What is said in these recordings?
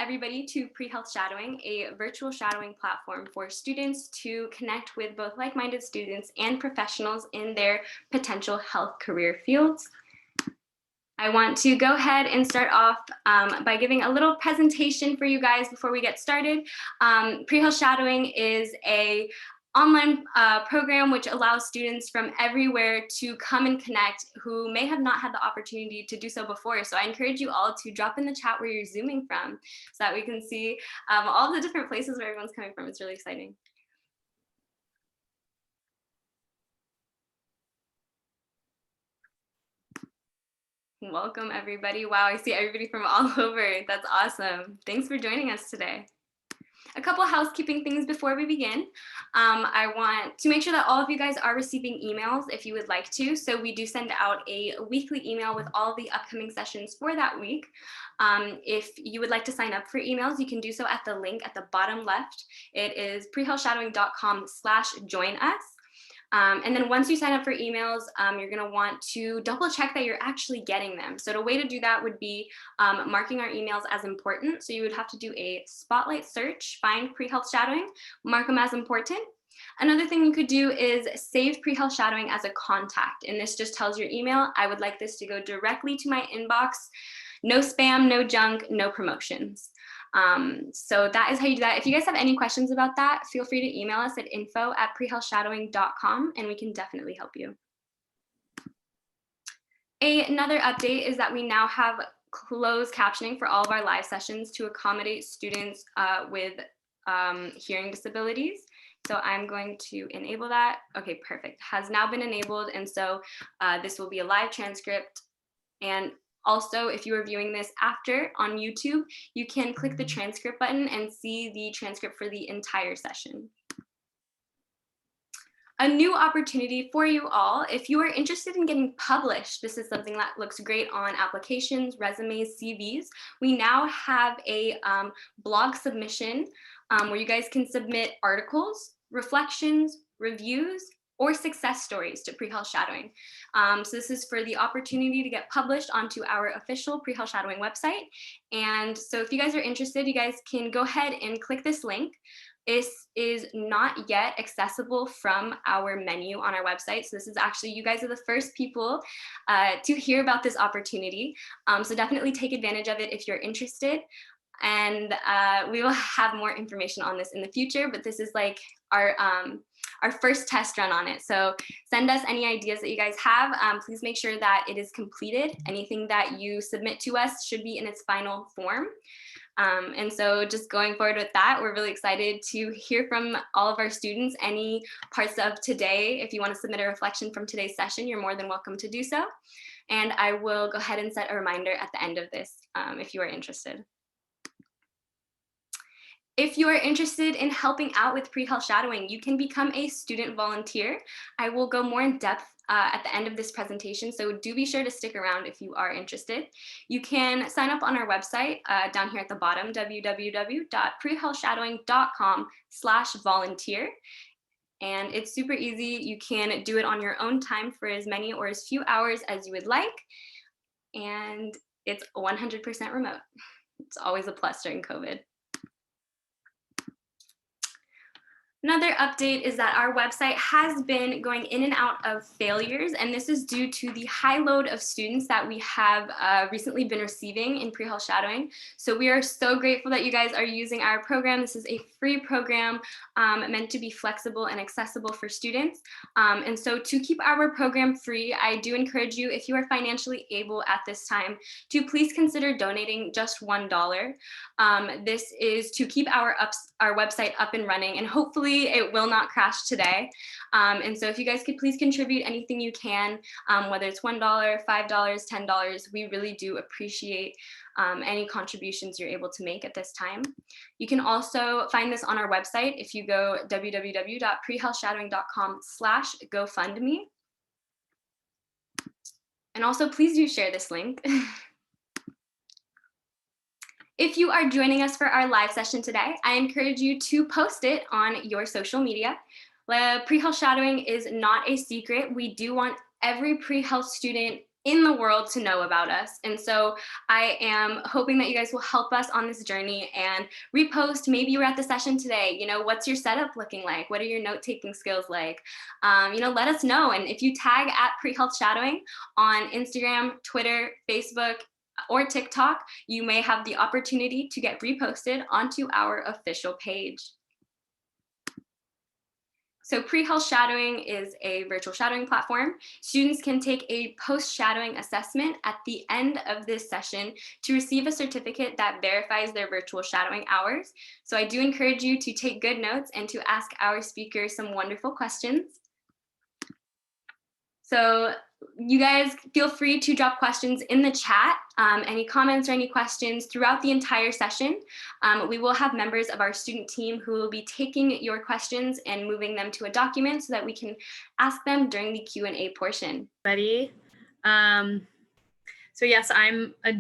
everybody to PreHealth Shadowing, a virtual shadowing platform for students to connect with both like-minded students and professionals in their potential health career fields. I want to go ahead and start off by giving a little presentation for you guys before we get started. PreHealth Shadowing is a online program which allows students from everywhere to come and connect who may have not had the opportunity to do so before. So I encourage you all to drop in the chat where you're Zooming from so that we can see all the different places where everyone's coming from. It's really exciting. Welcome everybody. Wow, I see everybody from all over. That's awesome. Thanks for joining us today. A couple housekeeping things before we begin. I want to make sure that all of you guys are receiving emails if you would like to. So we do send out a weekly email with all of the upcoming sessions for that week. If you would like to sign up for emails, you can do so at the link at the bottom left. It is prehealthshadowing.com/join-us. And then once you sign up for emails, you're going to want to double check that you're actually getting them. So the way to do that would be marking our emails as important. So you would have to do a spotlight search, find PreHealth Shadowing, mark them as important. Another thing you could do is save PreHealth Shadowing as a contact. And this just tells your email, I would like this to go directly to my inbox. No spam, no junk, no promotions. So that is how you do that. If you guys have any questions about that, feel free to email us at info@prehealthshadowing.com and we can definitely help you. Another update is that we now have closed captioning for all of our live sessions to accommodate students with hearing disabilities. So I'm going to enable that. Okay, perfect. Has now been enabled. And so this will be a live transcript. And also, if you are viewing this after on YouTube, you can click the transcript button and see the transcript for the entire session. A new opportunity for you all, if you are interested in getting published, this is something that looks great on applications, resumes, CVs. We now have a blog submission where you guys can submit articles, reflections, reviews, or success stories to PreHealth Shadowing. So this is for the opportunity to get published onto our official PreHealth Shadowing website. And so if you guys are interested, you guys can go ahead and click this link. This is not yet accessible from our menu on our website. So this is actually, you guys are the first people to hear about this opportunity. So definitely take advantage of it if you're interested. And we will have more information on this in the future, but this is like our first test run on it. So send us any ideas that you guys have. Please make sure that it is completed. Anything that you submit to us should be in its final form. And so just going forward with that, we're really excited to hear from all of our students. Any parts of today, if you want to submit a reflection from today's session, you're more than welcome to do so. And I will go ahead and set a reminder at the end of this if you are interested. If you are interested in helping out with PreHealth Shadowing, you can become a student volunteer. I will go more in depth at the end of this presentation, so do be sure to stick around if you are interested. You can sign up on our website down here at the bottom, www.prehealthshadowing.com/volunteer. And it's super easy. You can do it on your own time for as many or as few hours as you would like. And it's 100% remote. It's always a plus during COVID. Another update is that our website has been going in and out of failures, and this is due to the high load of students that we have recently been receiving in PreHealth Shadowing. So we are so grateful that you guys are using our program. This is a free program meant to be flexible and accessible for students. And so to keep our program free, I do encourage you, if you are financially able at this time, to please consider donating just $1. This is to keep our website up and running, and hopefully it will not crash today. And so if you guys could please contribute anything you can, whether it's $1, $5, $10, we really do appreciate any contributions you're able to make at this time. You can also find this on our website if you go www.prehealthshadowing.com/GoFundMe. And also please do share this link. If you are joining us for our live session today, I encourage you to post it on your social media. PreHealth Shadowing is not a secret. We do want every PreHealth student in the world to know about us. And so I am hoping that you guys will help us on this journey and repost. Maybe you were at the session today. What's your setup looking like? What are your note taking skills like? Let us know. And if you tag at PreHealth Shadowing on Instagram, Twitter, Facebook, or TikTok, you may have the opportunity to get reposted onto our official page. So PreHealth Shadowing is a virtual shadowing platform. Students can take a post-shadowing assessment at the end of this session to receive a certificate that verifies their virtual shadowing hours. So I do encourage you to take good notes and to ask our speakers some wonderful questions. So you guys feel free to drop questions in the chat, any comments or any questions throughout the entire session. We will have members of our student team who will be taking your questions and moving them to a document so that we can ask them during the Q&A portion. So yes, I'm a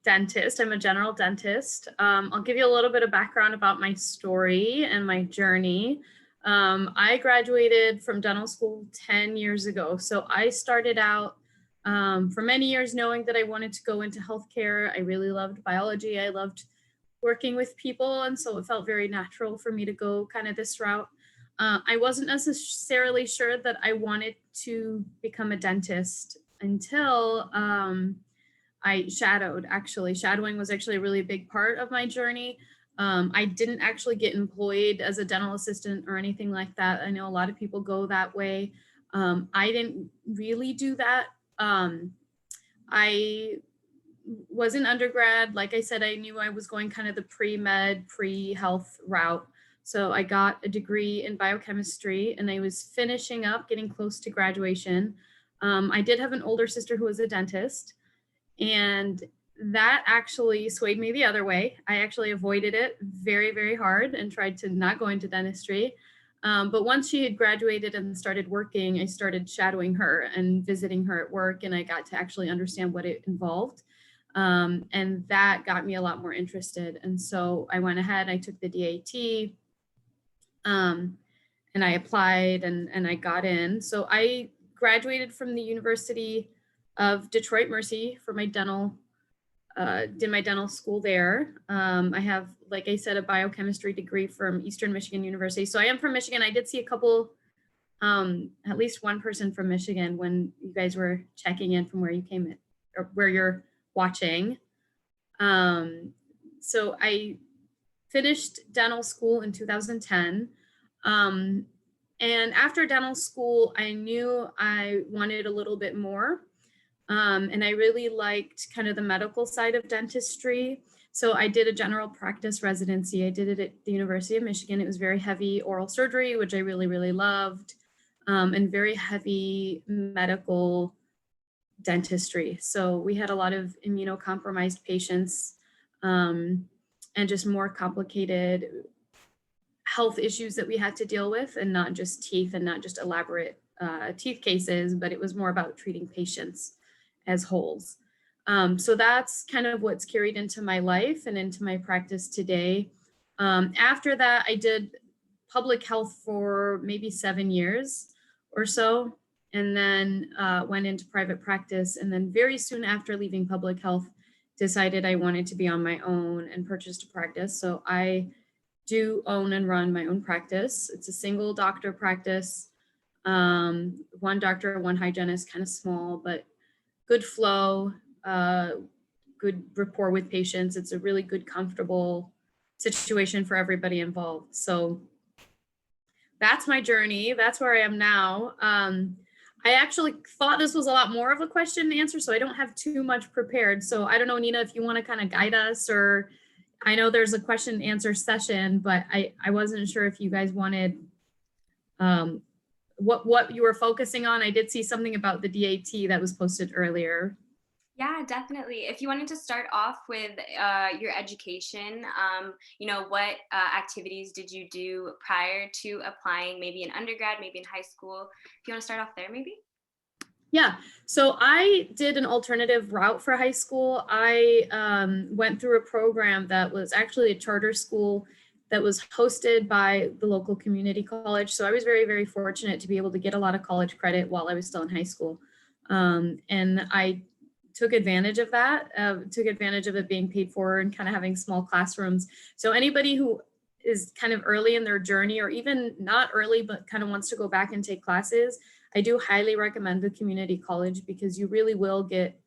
dentist. I'm a general dentist. I'll give you a little bit of background about my story and my journey. I graduated from dental school 10 years ago. So I started out for many years knowing that I wanted to go into healthcare. I really loved biology. I loved working with people. And so it felt very natural for me to go kind of this route. I wasn't necessarily sure that I wanted to become a dentist until I shadowed. Actually, shadowing was actually a really big part of my journey. I didn't actually get employed as a dental assistant or anything like that. I know a lot of people go that way. I didn't really do that. I was an undergrad. Like I said, I knew I was going kind of the pre-med, pre-health route. So I got a degree in biochemistry and I was finishing up, getting close to graduation. I did have an older sister who was a dentist, and that actually swayed me the other way. I actually avoided it very, very hard and tried to not go into dentistry. But once she had graduated and started working, I started shadowing her and visiting her at work, and I got to actually understand what it involved. And that got me a lot more interested. And so I went ahead, I took the DAT, and I applied and I got in. So I graduated from the University of Detroit Mercy for my dental, did my dental school there. I have, like I said, a biochemistry degree from Eastern Michigan University. So I am from Michigan. I did see a couple, at least one person from Michigan when you guys were checking in from where you came in, or where you're watching. So I finished dental school in 2010. And after dental school, I knew I wanted a little bit more. And I really liked kind of the medical side of dentistry. So I did a general practice residency. I did it at the University of Michigan. It was very heavy oral surgery, which I really, really loved, and very heavy medical dentistry. So we had a lot of immunocompromised patients, and just more complicated health issues that we had to deal with, and not just teeth and not just elaborate teeth cases, but it was more about treating patients as wholes. So that's kind of what's carried into my life and into my practice today. After that, I did public health for maybe 7 years or so, and then went into private practice. And then very soon after leaving public health, decided I wanted to be on my own and purchased a practice. So I do own and run my own practice. It's a single doctor practice. One doctor, one hygienist, kind of small, but good flow, good rapport with patients. It's a really good, comfortable situation for everybody involved. So that's my journey. That's where I am now. I actually thought this was a lot more of a question and answer, so I don't have too much prepared. So I don't know, Nina, if you want to kind of guide us, or I know there's a question and answer session, but I wasn't sure if you guys wanted what you were focusing on. I did see something about the DAT that was posted earlier. Yeah, definitely. If you wanted to start off with your education, what activities did you do prior to applying, maybe in undergrad, maybe in high school? If you want to start off there, maybe? Yeah, so I did an alternative route for high school. I went through a program that was actually a charter school that was hosted by the local community college. So I was very, very fortunate to be able to get a lot of college credit while I was still in high school. And I took advantage of that, took advantage of it being paid for and kind of having small classrooms. So anybody who is kind of early in their journey, or even not early, but kind of wants to go back and take classes, I do highly recommend the community college, because you really will get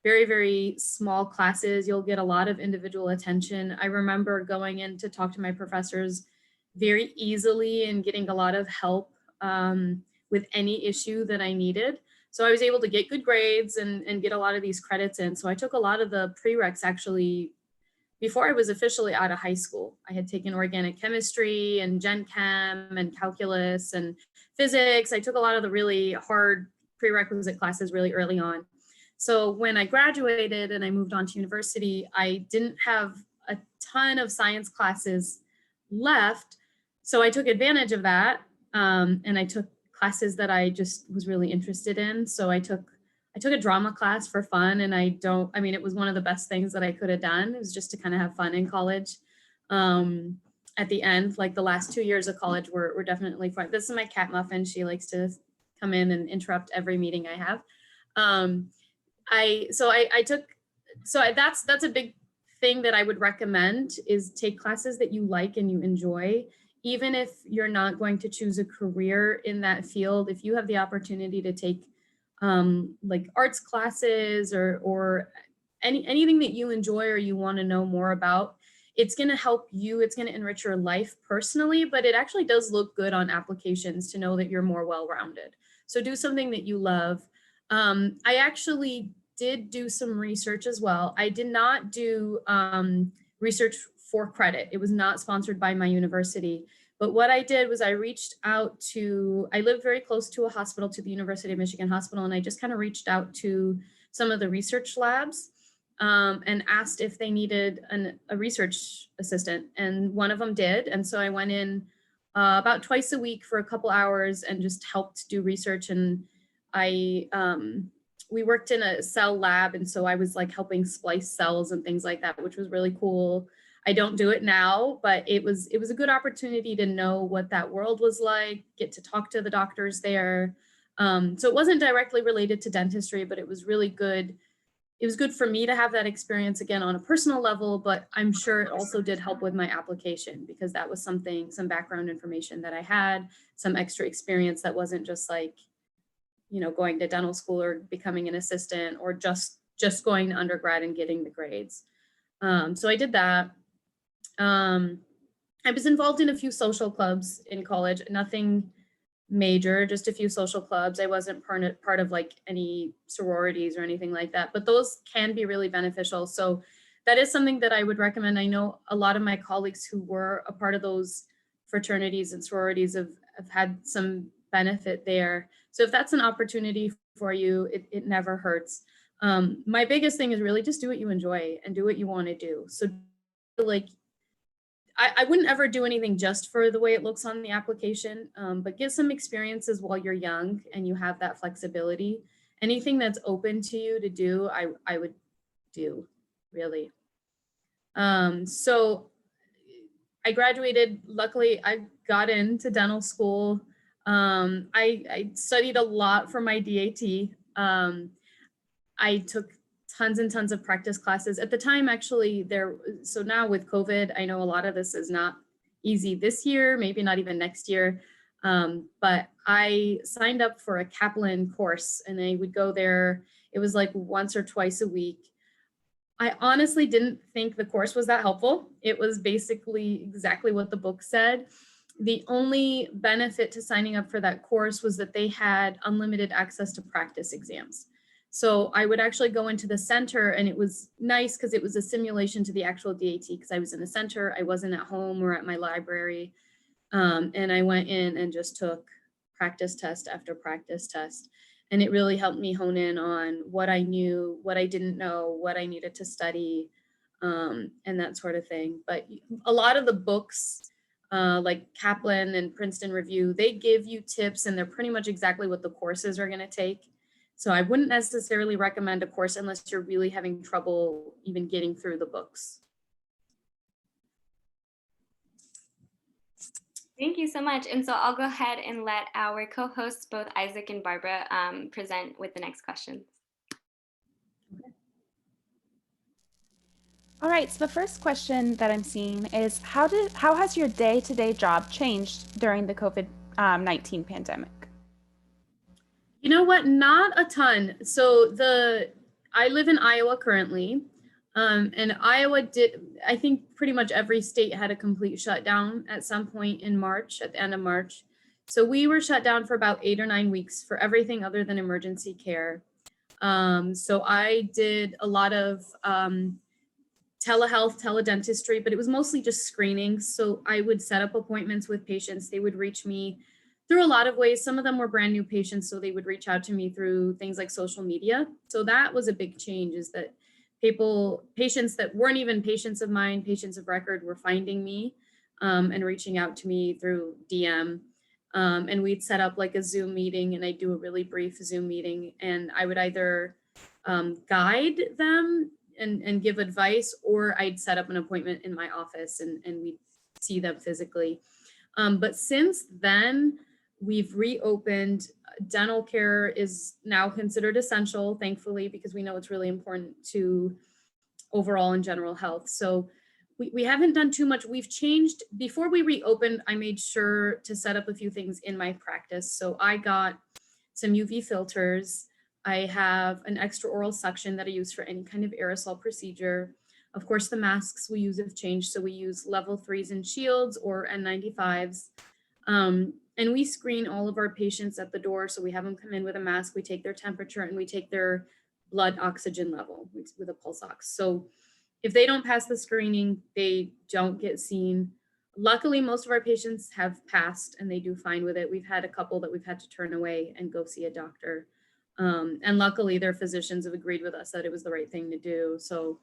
very, very small classes. You'll get a lot of individual attention. I remember going in to talk to my professors very easily and getting a lot of help with any issue that I needed. So I was able to get good grades and get a lot of these credits in. So I took a lot of the prereqs actually before I was officially out of high school. I had taken organic chemistry and gen chem and calculus and physics. I took a lot of the really hard prerequisite classes really early on. So when I graduated and I moved on to university, I didn't have a ton of science classes left. So I took advantage of that, and I took classes that I just was really interested in. So I took a drama class for fun, and I mean, it was one of the best things that I could have done. It was just to kind of have fun in college. At the end, like the last 2 years of college were definitely fun. This is my cat Muffin. She likes to come in and interrupt every meeting I have. That's a big thing that I would recommend, is take classes that you like and you enjoy. Even if you're not going to choose a career in that field, if you have the opportunity to take like arts classes or anything that you enjoy or you want to know more about, it's going to help you. It's going to enrich your life personally, but it actually does look good on applications to know that you're more well-rounded. So do something that you love. I actually did do some research as well. I did not do research for credit. It was not sponsored by my university. But what I did was I reached out to, I live very close to a hospital, to the University of Michigan Hospital, and I just kind of reached out to some of the research labs and asked if they needed a research assistant. And one of them did. And so I went in about twice a week for a couple hours and just helped do research. And we worked in a cell lab. And so I was like helping splice cells and things like that, which was really cool. I don't do it now, but it was a good opportunity to know what that world was like, get to talk to the doctors there. So it wasn't directly related to dentistry, but it was really good. It was good for me to have that experience again on a personal level, but I'm sure it also did help with my application, because that was some background information that I had, some extra experience that wasn't just like, going to dental school or becoming an assistant or just going to undergrad and getting the grades. So I did that. I was involved in a few social clubs in college, nothing major, just a few social clubs. I wasn't part of like any sororities or anything like that, but those can be really beneficial. So that is something that I would recommend. I know a lot of my colleagues who were a part of those fraternities and sororities have had some benefit there. So if that's an opportunity for you, it never hurts. My biggest thing is really just do what you enjoy and do what you want to do. So like, I wouldn't ever do anything just for the way it looks on the application, but get some experiences while you're young and you have that flexibility. Anything that's open to you to do, I would do, really. So I graduated. Luckily, I got into dental school. I studied a lot for my DAT. I took tons and tons of practice classes at the time, actually. So now with COVID, I know a lot of this is not easy this year, maybe not even next year. But I signed up for a Kaplan course and I would go there. It was like once or twice a week. I honestly didn't think the course was that helpful. It was basically exactly what the book said. The only benefit to signing up for that course was that they had unlimited access to practice exams. So I would actually go into the center, and it was nice because it was a simulation to the actual DAT, because I was in the center. I wasn't at home or at my library. And I went in and just took practice test after practice test. And it really helped me hone in on what I knew, what I didn't know, what I needed to study, and that sort of thing. But a lot of the books, like Kaplan and Princeton Review, they give you tips, and they're pretty much exactly what the courses are going to take. So I wouldn't necessarily recommend a course unless you're really having trouble even getting through the books. Thank you so much. And so I'll go ahead and let our co-hosts, both Isaac and Barbara, present with the next questions. All right, so the first question that I'm seeing is how has your day-to-day job changed during the COVID-19 pandemic? You know what? Not a ton. I live in Iowa currently. And Iowa I think pretty much every state had a complete shutdown at some point in March, at the end of March. So we were shut down for about 8 or 9 weeks for everything other than emergency care. So I did a lot of telehealth, teledentistry, but it was mostly just screenings. So I would set up appointments with patients. They would reach me through a lot of ways. Some of them were brand new patients, so they would reach out to me through things like social media. So that was a big change, is that patients that weren't even patients of mine, patients of record, were finding me and reaching out to me through DM. And we'd set up like a Zoom meeting, and I'd do a really brief Zoom meeting, and I would either guide them and give advice, or I'd set up an appointment in my office and we'd see them physically. But since then, we've reopened. Dental care is now considered essential, thankfully, because we know it's really important to overall and general health. So we haven't done too much. We've changed. Before we reopened, I made sure to set up a few things in my practice. So I got some UV filters. I have an extraoral suction that I use for any kind of aerosol procedure. Of course, the masks we use have changed. So we use level 3s and shields or N95s. And we screen all of our patients at the door. So we have them come in with a mask, we take their temperature, and we take their blood oxygen level with a pulse ox. So if they don't pass the screening, they don't get seen. Luckily, most of our patients have passed and they do fine with it. We've had a couple that we've had to turn away and go see a doctor. And luckily, their physicians have agreed with us that it was the right thing to do. So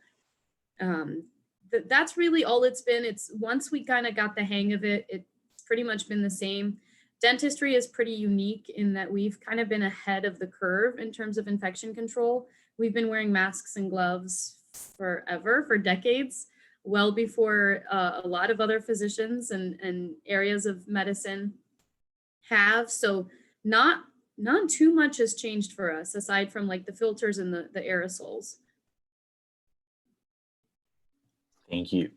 that's really all it's been. It's once we kind of got the hang of it, it's pretty much been the same. Dentistry is pretty unique in that we've kind of been ahead of the curve in terms of infection control. We've been wearing masks and gloves forever, for decades, well before a lot of other physicians and areas of medicine have. So not too much has changed for us aside from like the filters and the aerosols. Thank you.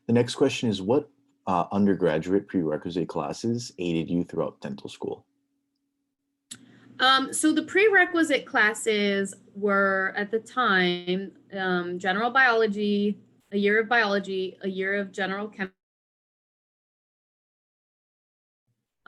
The next question is, what undergraduate prerequisite classes aided you throughout dental school? So the prerequisite classes were at the time general biology, a year of biology, a year of general chemistry.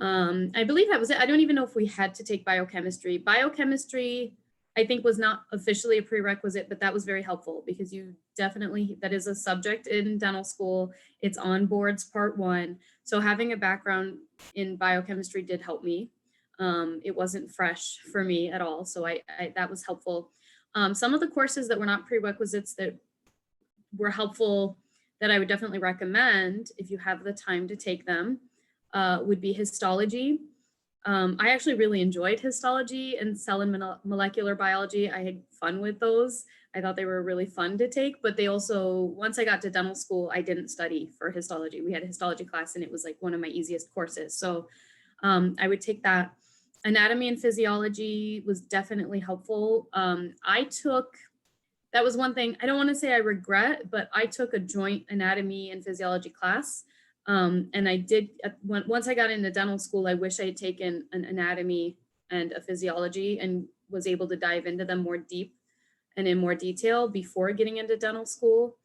I believe that was it. I don't even know if we had to take biochemistry. Biochemistry, I think, was not officially a prerequisite, but that was very helpful because that is a subject in dental school. It's on boards part 1. So having a background in biochemistry did help me. It wasn't fresh for me at all. So that was helpful. Some of the courses that were not prerequisites that were helpful that I would definitely recommend if you have the time to take them would be histology. I actually really enjoyed histology and cell and molecular biology. I had fun with those. I thought they were really fun to take, but they also, once I got to dental school, I didn't study for histology. We had a histology class and it was like one of my easiest courses. So I would take that. Anatomy and physiology was definitely helpful. That was one thing, I don't want to say I regret, but I took a joint anatomy and physiology class. And I did, once I got into dental school, I wish I had taken an anatomy and a physiology and was able to dive into them more deep and in more detail before getting into dental school.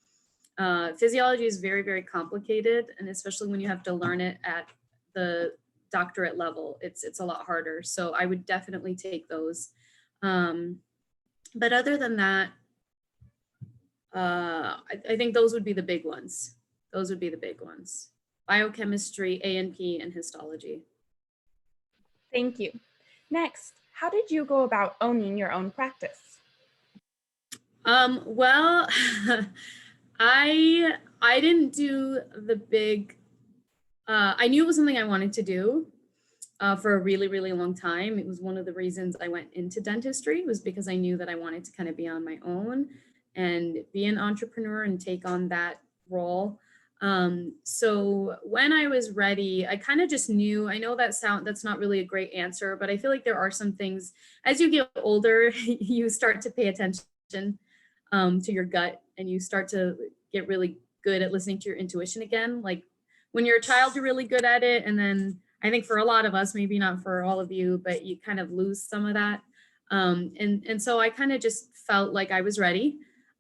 Physiology is very, very complicated. And especially when you have to learn it at the doctorate level, it's a lot harder. So I would definitely take those. But other than that, I think those would be the big ones. Those would be the big ones. Biochemistry, A&P, and histology. Thank you. Next, how did you go about owning your own practice? Well, I didn't do the big, I knew it was something I wanted to do for a really, really long time. It was one of the reasons I went into dentistry, was because I knew that I wanted to kind of be on my own and be an entrepreneur and take on that role. So when I was ready, I kind of just knew. I know that's not really a great answer, but I feel like there are some things as you get older, you start to pay attention to your gut and you start to get really good at listening to your intuition again. Like when you're a child, you're really good at it. And then I think for a lot of us, maybe not for all of you, but you kind of lose some of that. And so I kind of just felt like I was ready.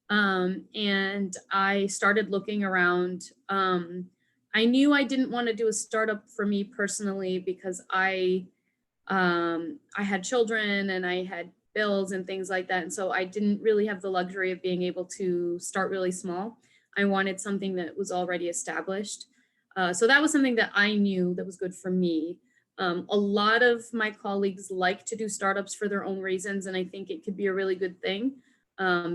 And I started looking around. I knew I didn't want to do a startup for me personally because I had children and I had bills and things like that. And so I didn't really have the luxury of being able to start really small. I wanted something that was already established. So that was something that I knew that was good for me. A lot of my colleagues like to do startups for their own reasons, and I think it could be a really good thing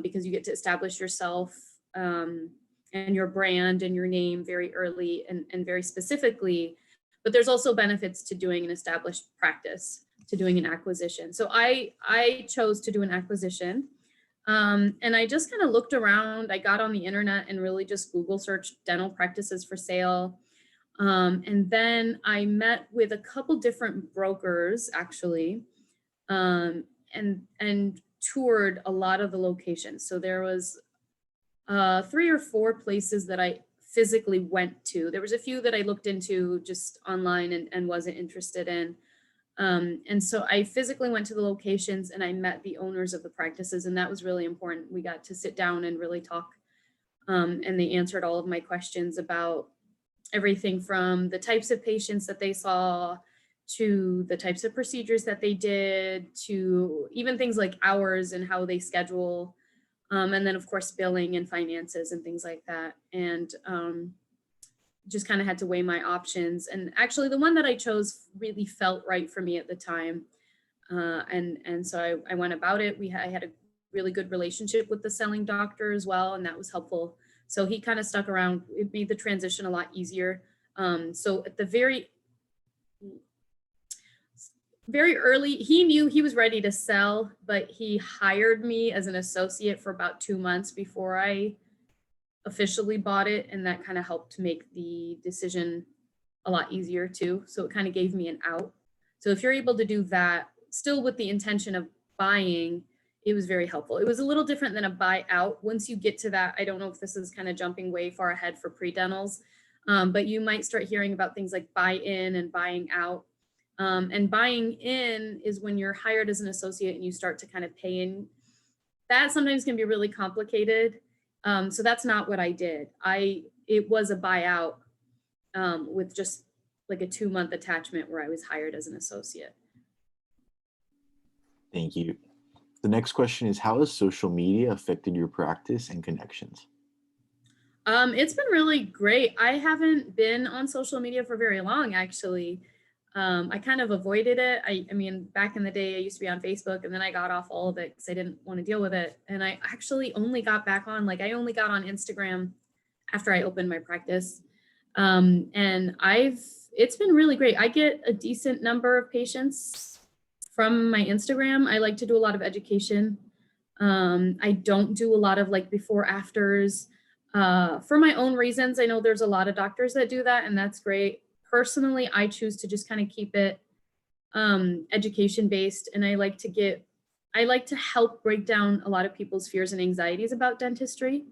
because you get to establish yourself and your brand and your name very early and very specifically. But there's also benefits to doing an established practice, to doing an acquisition. So I chose to do an acquisition. And I just kind of looked around. I got on the internet and really just Google searched dental practices for sale. And then I met with a couple different brokers actually, and toured a lot of the locations. So there was 3 or 4 places that I physically went to. There was a few that I looked into just online and wasn't interested in. And so I physically went to the locations and I met the owners of the practices, and that was really important. We got to sit down and really talk, and they answered all of my questions about everything from the types of patients that they saw to the types of procedures that they did to even things like hours and how they schedule. And then of course, billing and finances and things like that. And just kind of had to weigh my options. And actually the one that I chose really felt right for me at the time. And so I went about it. I had a really good relationship with the selling doctor as well, and that was helpful. So he kind of stuck around. It made the transition a lot easier. So at the very early, he knew he was ready to sell, but he hired me as an associate for about 2 months before I officially bought it. And that kind of helped make the decision a lot easier too. So it kind of gave me an out. So if you're able to do that, still with the intention of buying, it was very helpful. It was a little different than a buy out. Once you get to that, I don't know if this is kind of jumping way far ahead for pre-dentals, but you might start hearing about things like buy in and buying out. And buying in is when you're hired as an associate and you start to kind of pay in. That sometimes can be really complicated. So that's not what I did. It was a buyout with just like a 2-month attachment where I was hired as an associate. Thank you. The next question is, how has social media affected your practice and connections? It's been really great. I haven't been on social media for very long, actually. I kind of avoided it. I mean, back in the day, I used to be on Facebook, and then I got off all of it because I didn't want to deal with it. And I actually only got back on, I only got on Instagram after I opened my practice. And it's been really great. I get a decent number of patients from my Instagram. I like to do a lot of education. I don't do a lot of before afters for my own reasons. I know there's a lot of doctors that do that, and that's great. Personally, I choose to just kind of keep it education based, and I like to help break down a lot of people's fears and anxieties about dentistry.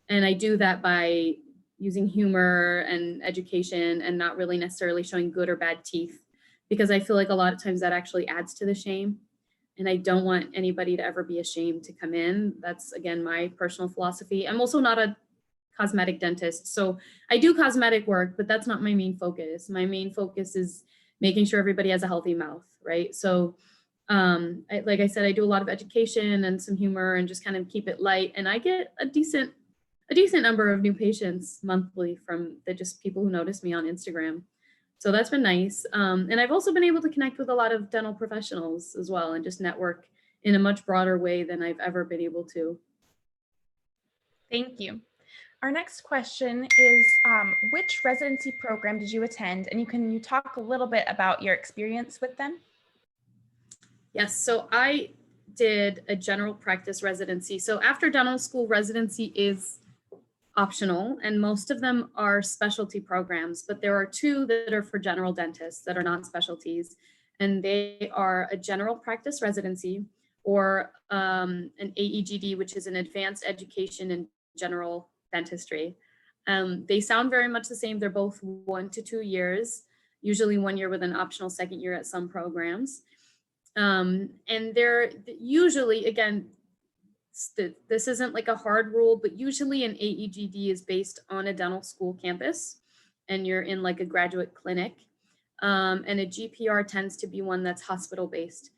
And I do that by using humor and education and not really necessarily showing good or bad teeth, because I feel like a lot of times that actually adds to the shame. And I don't want anybody to ever be ashamed to come in. That's, again, my personal philosophy. I'm also not a cosmetic dentist. So I do cosmetic work, but that's not my main focus. My main focus is making sure everybody has a healthy mouth, right? So like I said, I do a lot of education and some humor and just kind of keep it light. And I get a decent number of new patients monthly from just people who notice me on Instagram. So that's been nice. And I've also been able to connect with a lot of dental professionals as well and just network in a much broader way than I've ever been able to. Thank you. Our next question is, which residency program did you attend? And can you talk a little bit about your experience with them? Yes, so I did a general practice residency. So after dental school, residency is optional, and most of them are specialty programs, but there are 2 that are for general dentists that are not specialties, and they are a general practice residency or an AEGD, which is an advanced education in general dentistry. They sound very much the same. They're both 1 to 2 years, usually 1 year with an optional second year at some programs. And they're usually, again, this isn't like a hard rule, but usually an AEGD is based on a dental school campus and you're in like a graduate clinic. And a GPR tends to be one that's hospital based.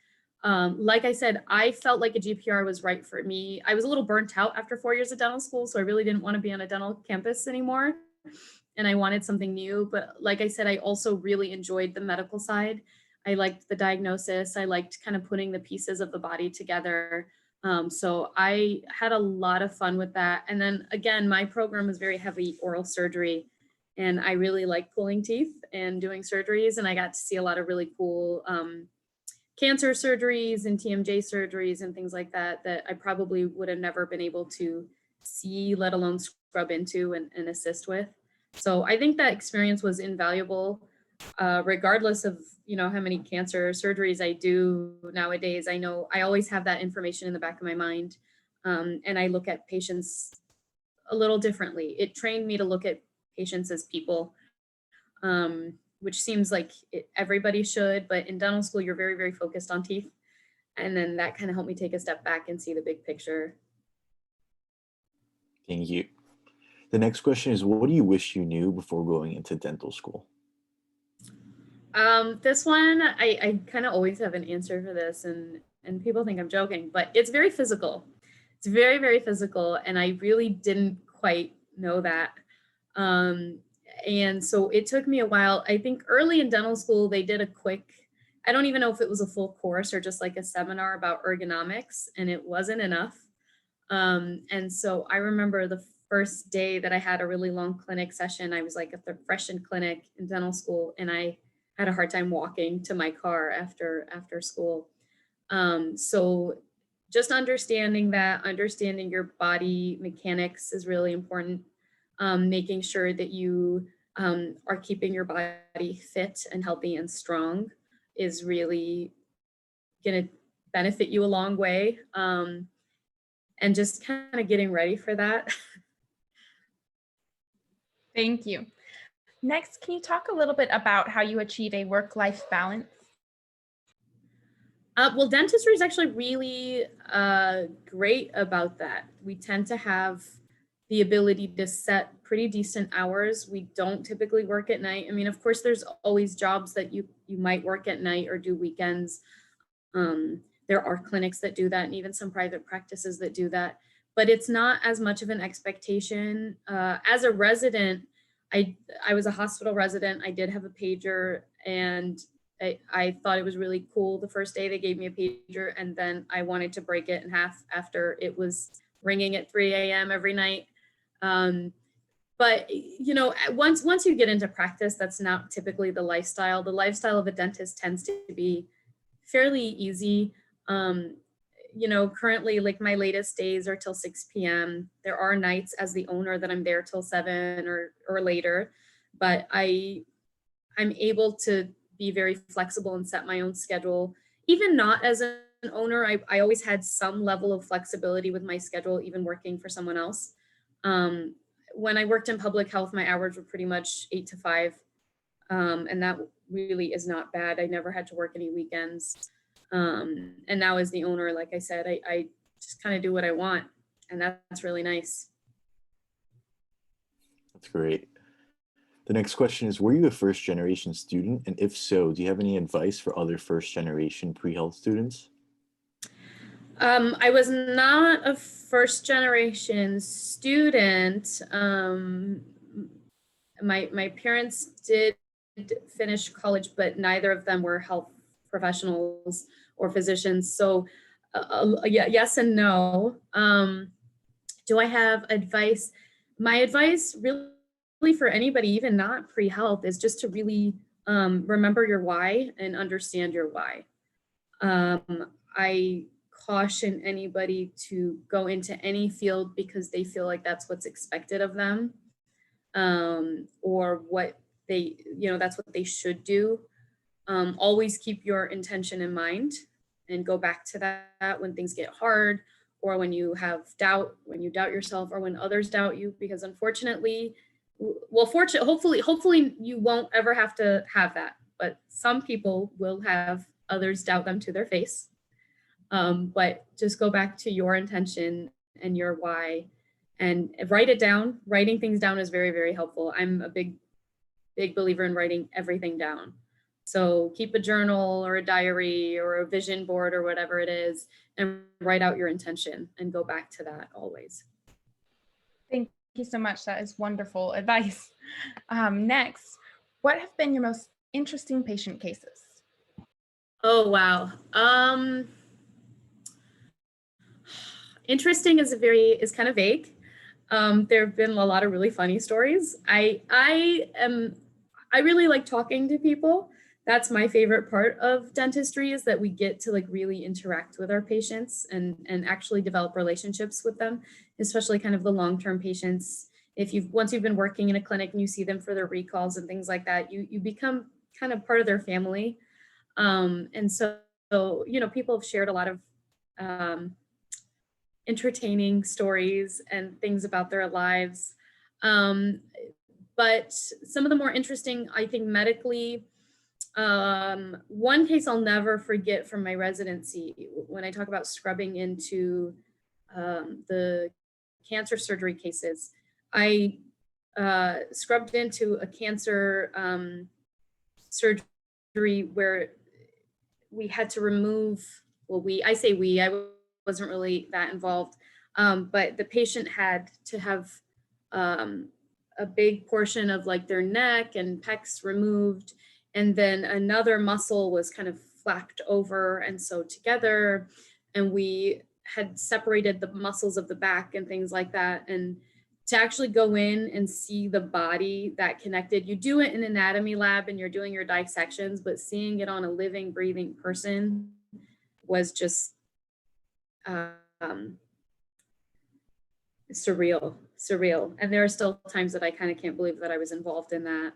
Like I said, I felt like a GPR was right for me. I was a little burnt out after 4 years of dental school, so I really didn't want to be on a dental campus anymore. And I wanted something new. But like I said, I also really enjoyed the medical side. I liked the diagnosis. I liked kind of putting the pieces of the body together. So I had a lot of fun with that. And then again, my program was very heavy oral surgery. And I really like pulling teeth and doing surgeries. And I got to see a lot of really cool cancer surgeries and TMJ surgeries and things like that, that I probably would have never been able to see, let alone scrub into and assist with. So I think that experience was invaluable, regardless of, how many cancer surgeries I do nowadays. I know I always have that information in the back of my mind. And I look at patients a little differently. It trained me to look at patients as people, which seems like everybody should, but in dental school, you're very, very focused on teeth. And then that kind of helped me take a step back and see the big picture. Thank you. The next question is, what do you wish you knew before going into dental school? This one, I kind of always have an answer for this, and people think I'm joking, but it's very physical. It's very, very physical, and I really didn't quite know that. And so it took me a while. I think early in dental school, they did a quick, I don't even know if it was a full course or just like a seminar about ergonomics, and it wasn't enough. And so I remember the first day that I had a really long clinic session, I was like at the fresh in clinic in dental school, and I had a hard time walking to my car after school. So just understanding your body mechanics is really important. Making sure that you are keeping your body fit and healthy and strong is really going to benefit you a long way. And just kind of getting ready for that. Thank you. Next, can you talk a little bit about how you achieve a work-life balance? Well, dentistry is actually really great about that. We tend to have the ability to set pretty decent hours. We don't typically work at night. I mean, of course, there's always jobs that you might work at night or do weekends. There are clinics that do that, and even some private practices that do that. But it's not as much of an expectation. As a resident, I was a hospital resident. I did have a pager, and I thought it was really cool the first day they gave me a pager, and then I wanted to break it in half after it was ringing at 3 a.m. every night. But once you get into practice, that's not typically the lifestyle. The lifestyle of a dentist tends to be fairly easy. Currently, like my latest days are till 6 p.m. There are nights as the owner that I'm there till 7 or later, but I'm able to be very flexible and set my own schedule. Even not as an owner, I always had some level of flexibility with my schedule, even working for someone else. When I worked in public health, my hours were pretty much 8 to 5. And that really is not bad. I never had to work any weekends. And now as the owner, like I said, I just kind of do what I want, and that's really nice. That's great. The next question is, were you a first generation student? And if so, do you have any advice for other first generation pre-health students? I was not a first generation student. My parents did finish college, but neither of them were health professionals or physicians. So yes and no. Do I have advice? My advice really for anybody, even not pre-health, is just to really remember your why and understand your why. I caution anybody to go into any field because they feel like that's what's expected of them, or what that's what they should do. Always keep your intention in mind and go back to that when things get hard or when you have doubt, when you doubt yourself, or when others doubt you, because unfortunately, well, hopefully you won't ever have to have that, but some people will have others doubt them to their face. But just go back to your intention and your why and write it down. Writing things down is very, very helpful. I'm a big believer in writing everything down. So keep a journal or a diary or a vision board or whatever it is, and write out your intention and go back to that always. Thank you so much. That is wonderful advice. Next, what have been your most interesting patient cases? Oh, wow. Interesting is kind of vague. There have been a lot of really funny stories. I really like talking to people. That's my favorite part of dentistry, is that we get to like really interact with our patients and actually develop relationships with them, especially kind of the long-term patients. Once you've been working in a clinic and you see them for their recalls and things like that, you become kind of part of their family. And so, people have shared a lot of entertaining stories and things about their lives. But some of the more interesting, I think, medically, one case I'll never forget from my residency, when I talk about scrubbing into the cancer surgery cases, I scrubbed into a cancer surgery where we had to remove, I wasn't really that involved, but the patient had to have a big portion of like their neck and pecs removed, and then another muscle was kind of flapped over and sewed together, and we had separated the muscles of the back and things like that. And to actually go in and see the body that connected, you do it in anatomy lab and you're doing your dissections, but seeing it on a living, breathing person was just surreal. And there are still times that I kind of can't believe that I was involved in that.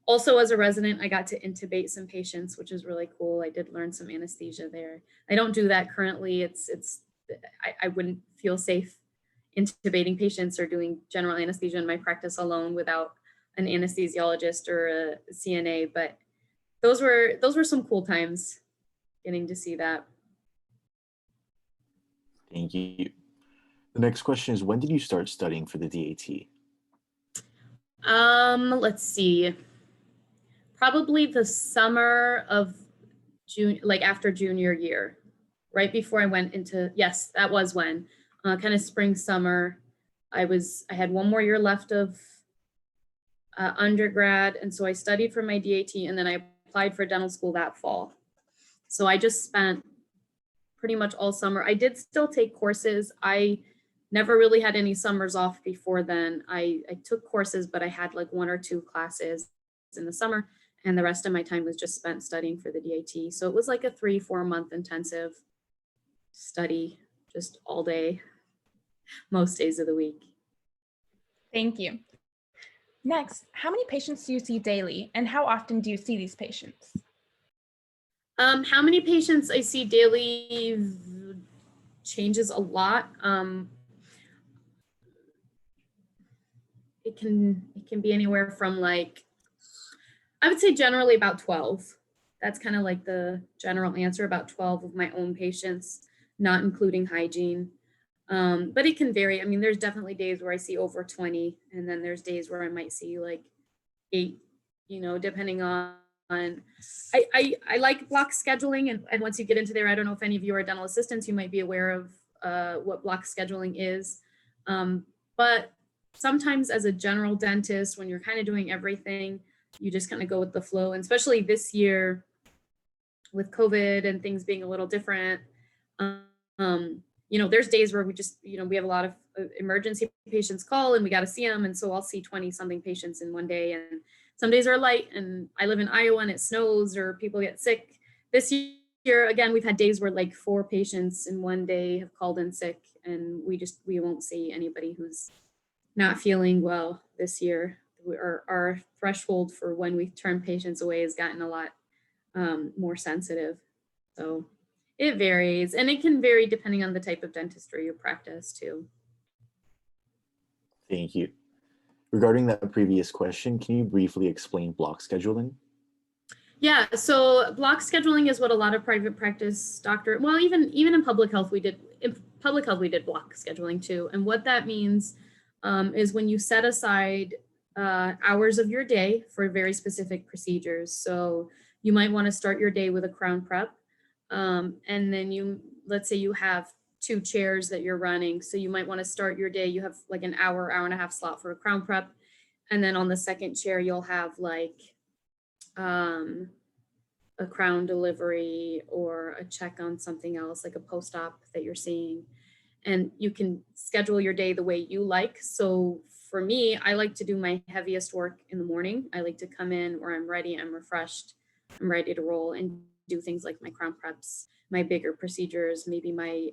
Also, as a resident, I got to intubate some patients, which is really cool. I did learn some anesthesia there. I don't do that currently. I wouldn't feel safe intubating patients or doing general anesthesia in my practice alone without an anesthesiologist or a CNA, but those were some cool times getting to see that. Thank you. The next question is, when did you start studying for the DAT? Let's see. Probably the summer of June, like after junior year, right before I went into, yes, that was when, kind of spring, summer. I had one more year left of undergrad. And so I studied for my DAT, and then I applied for dental school that fall. So I just spent pretty much all summer. I did still take courses. I never really had any summers off before then. I took courses, but I had like 1 or 2 classes in the summer, and the rest of my time was just spent studying for the DAT. So it was like a 3-4 month intensive study, just all day, most days of the week. Thank you. Next, how many patients do you see daily, and how often do you see these patients? How many patients I see daily changes a lot. It can be anywhere from, like, I would say generally about 12. That's kind of like the general answer, about 12 of my own patients, not including hygiene. But it can vary. I mean, there's definitely days where I see over 20, and then there's days where I might see like 8, depending on, I like block scheduling. And once you get into there, I don't know if any of you are dental assistants, you might be aware of what block scheduling is. But sometimes as a general dentist, when you're kind of doing everything, you just kind of go with the flow. And especially this year with COVID and things being a little different, there's days where we just, we have a lot of emergency patients call and we got to see them. And so I'll see 20 something patients in one day. And some days are light, and I live in Iowa and it snows or people get sick. This year, again, we've had days where like 4 patients in one day have called in sick, and we won't see anybody who's not feeling well this year. Our threshold for when we turn patients away has gotten a lot more sensitive. So It varies, and it can vary depending on the type of dentistry you practice too. Thank you. Regarding that previous question, can you briefly explain block scheduling? Yeah, so block scheduling is what a lot of private practice well, even in public health, we did block scheduling too. And what that means is when you set aside hours of your day for very specific procedures. So you might want to start your day with a crown prep. And then let's say you have 2 chairs that you're running. So you might want to start your day, you have like an hour and a half slot for a crown prep. And then on the second chair, you'll have like a crown delivery or a check on something else, like a post-op that you're seeing. And you can schedule your day the way you like. So for me, I like to do my heaviest work in the morning. I like to come in where I'm ready, I'm refreshed, I'm ready to roll and do things like my crown preps, my bigger procedures, maybe my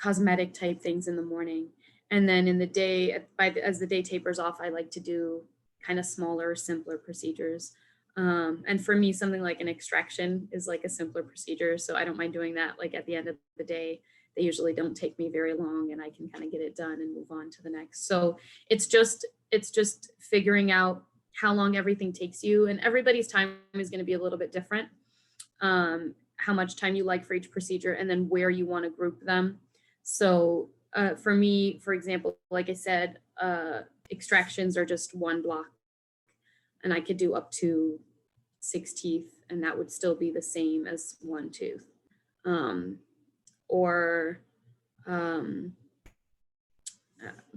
cosmetic type things in the morning. And then in the day, as the day tapers off, I like to do kind of smaller, simpler procedures. And for me, something like an extraction is like a simpler procedure. So I don't mind doing that like at the end of the day. They usually don't take me very long and I can kind of get it done and move on to the next. So it's just figuring out how long everything takes you, and everybody's time is going to be a little bit different. How much time you like for each procedure, and then where you want to group them. So for me, for example, like I said, extractions are just 1 block, and I could do up to 6 teeth, and that would still be the same as 1 tooth. I'm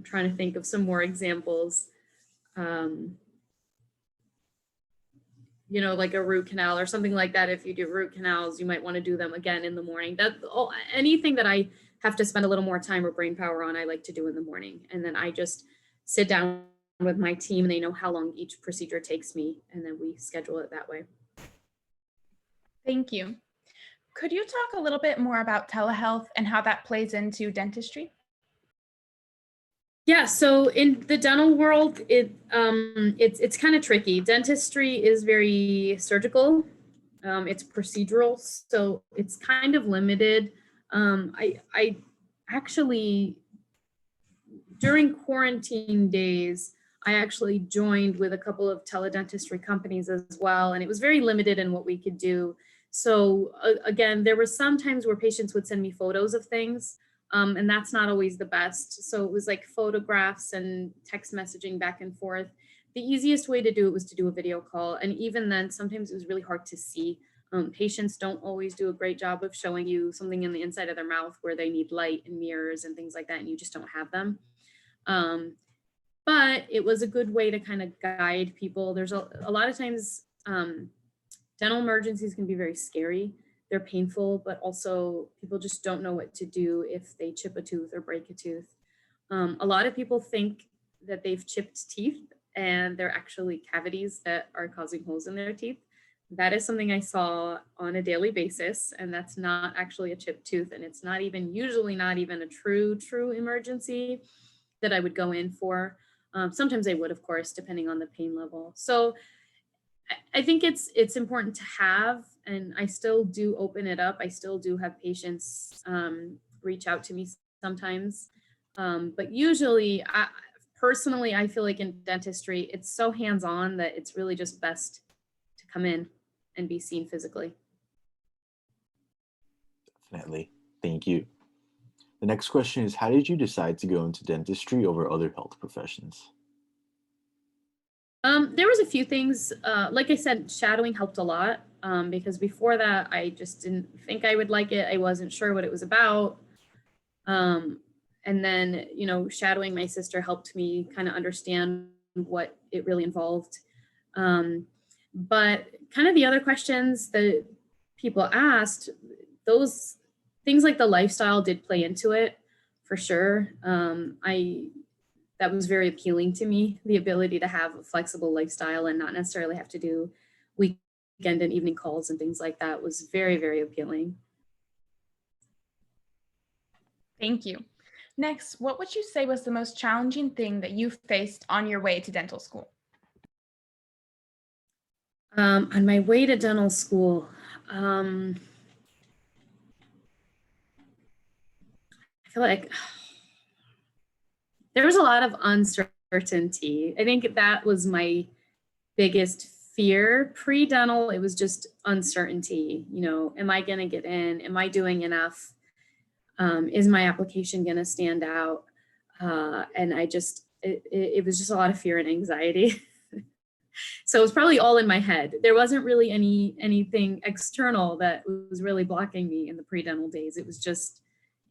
trying to think of some more examples. You know, like a root canal or something like that. If you do root canals, you might want to do them again in the morning. Anything that I have to spend a little more time or brain power on, I like to do in the morning. And then I just sit down with my team and they know how long each procedure takes me, and then we schedule it that way. Thank you. Could you talk a little bit more about telehealth and how that plays into dentistry? Yeah, so in the dental world, it's kind of tricky. Dentistry is very surgical. It's procedural, so it's kind of limited. I actually, during quarantine days, I actually joined with a couple of teledentistry companies as well, and it was very limited in what we could do. So again, there were some times where patients would send me photos of things, and that's not always the best. So it was like photographs and text messaging back and forth. The easiest way to do it was to do a video call. And even then, sometimes it was really hard to see. Patients don't always do a great job of showing you something in the inside of their mouth where they need light and mirrors and things like that, and you just don't have them. But it was a good way to kind of guide people. There's a lot of times dental emergencies can be very scary. They're painful, but also people just don't know what to do if they chip a tooth or break a tooth. A lot of people think that they've chipped teeth and they're actually cavities that are causing holes in their teeth. That is something I saw on a daily basis, and that's not actually a chipped tooth, and it's usually not even a true emergency that I would go in for. Sometimes I would, of course, depending on the pain level. So I think it's important to have, and I still do open it up. I still do have patients reach out to me sometimes, but usually, personally, I feel like in dentistry, it's so hands-on that it's really just best to come in and be seen physically. Definitely. Thank you. The next question is, how did you decide to go into dentistry over other health professions? There was a few things. Like I said, shadowing helped a lot because before that, I just didn't think I would like it. I wasn't sure what it was about. And then, shadowing my sister helped me kind of understand what it really involved. But kind of the other questions that people asked, those things like the lifestyle did play into it for sure. That was very appealing to me, the ability to have a flexible lifestyle and not necessarily have to do weekend and evening calls and things like that was very, very appealing. Thank you. Next, what would you say was the most challenging thing that you faced on your way to dental school? On my way to dental school, feel like there was a lot of uncertainty. I think that was my biggest fear. Pre-dental, it was just uncertainty. You know, am I going to get in? Am I doing enough? Is my application going to stand out? And it was just a lot of fear and anxiety. So it was probably all in my head. There wasn't really anything external that was really blocking me in the pre-dental days. It was just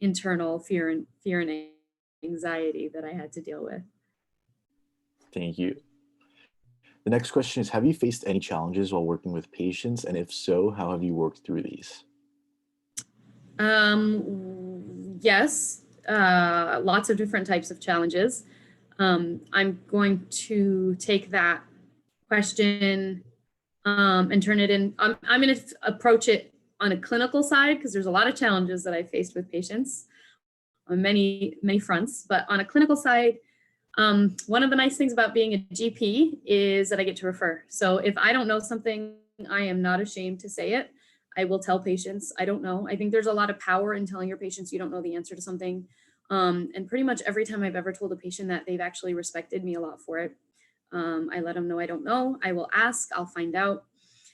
internal fear and anxiety that I had to deal with. Thank you. The next question is, have you faced any challenges while working with patients? And if so, how have you worked through these? Yes, lots of different types of challenges. I'm going to take that question and turn it in. I'm going to approach it on a clinical side because there's a lot of challenges that I faced with patients on many fronts. But on a clinical side, one of the nice things about being a GP is that I get to refer. So if I don't know something, I am not ashamed to say it. I will tell patients I don't know. I think there's a lot of power in telling your patients you don't know the answer to something. And pretty much every time I've ever told a patient that, they've actually respected me a lot for it. I let them know I don't know. I will ask, I'll find out.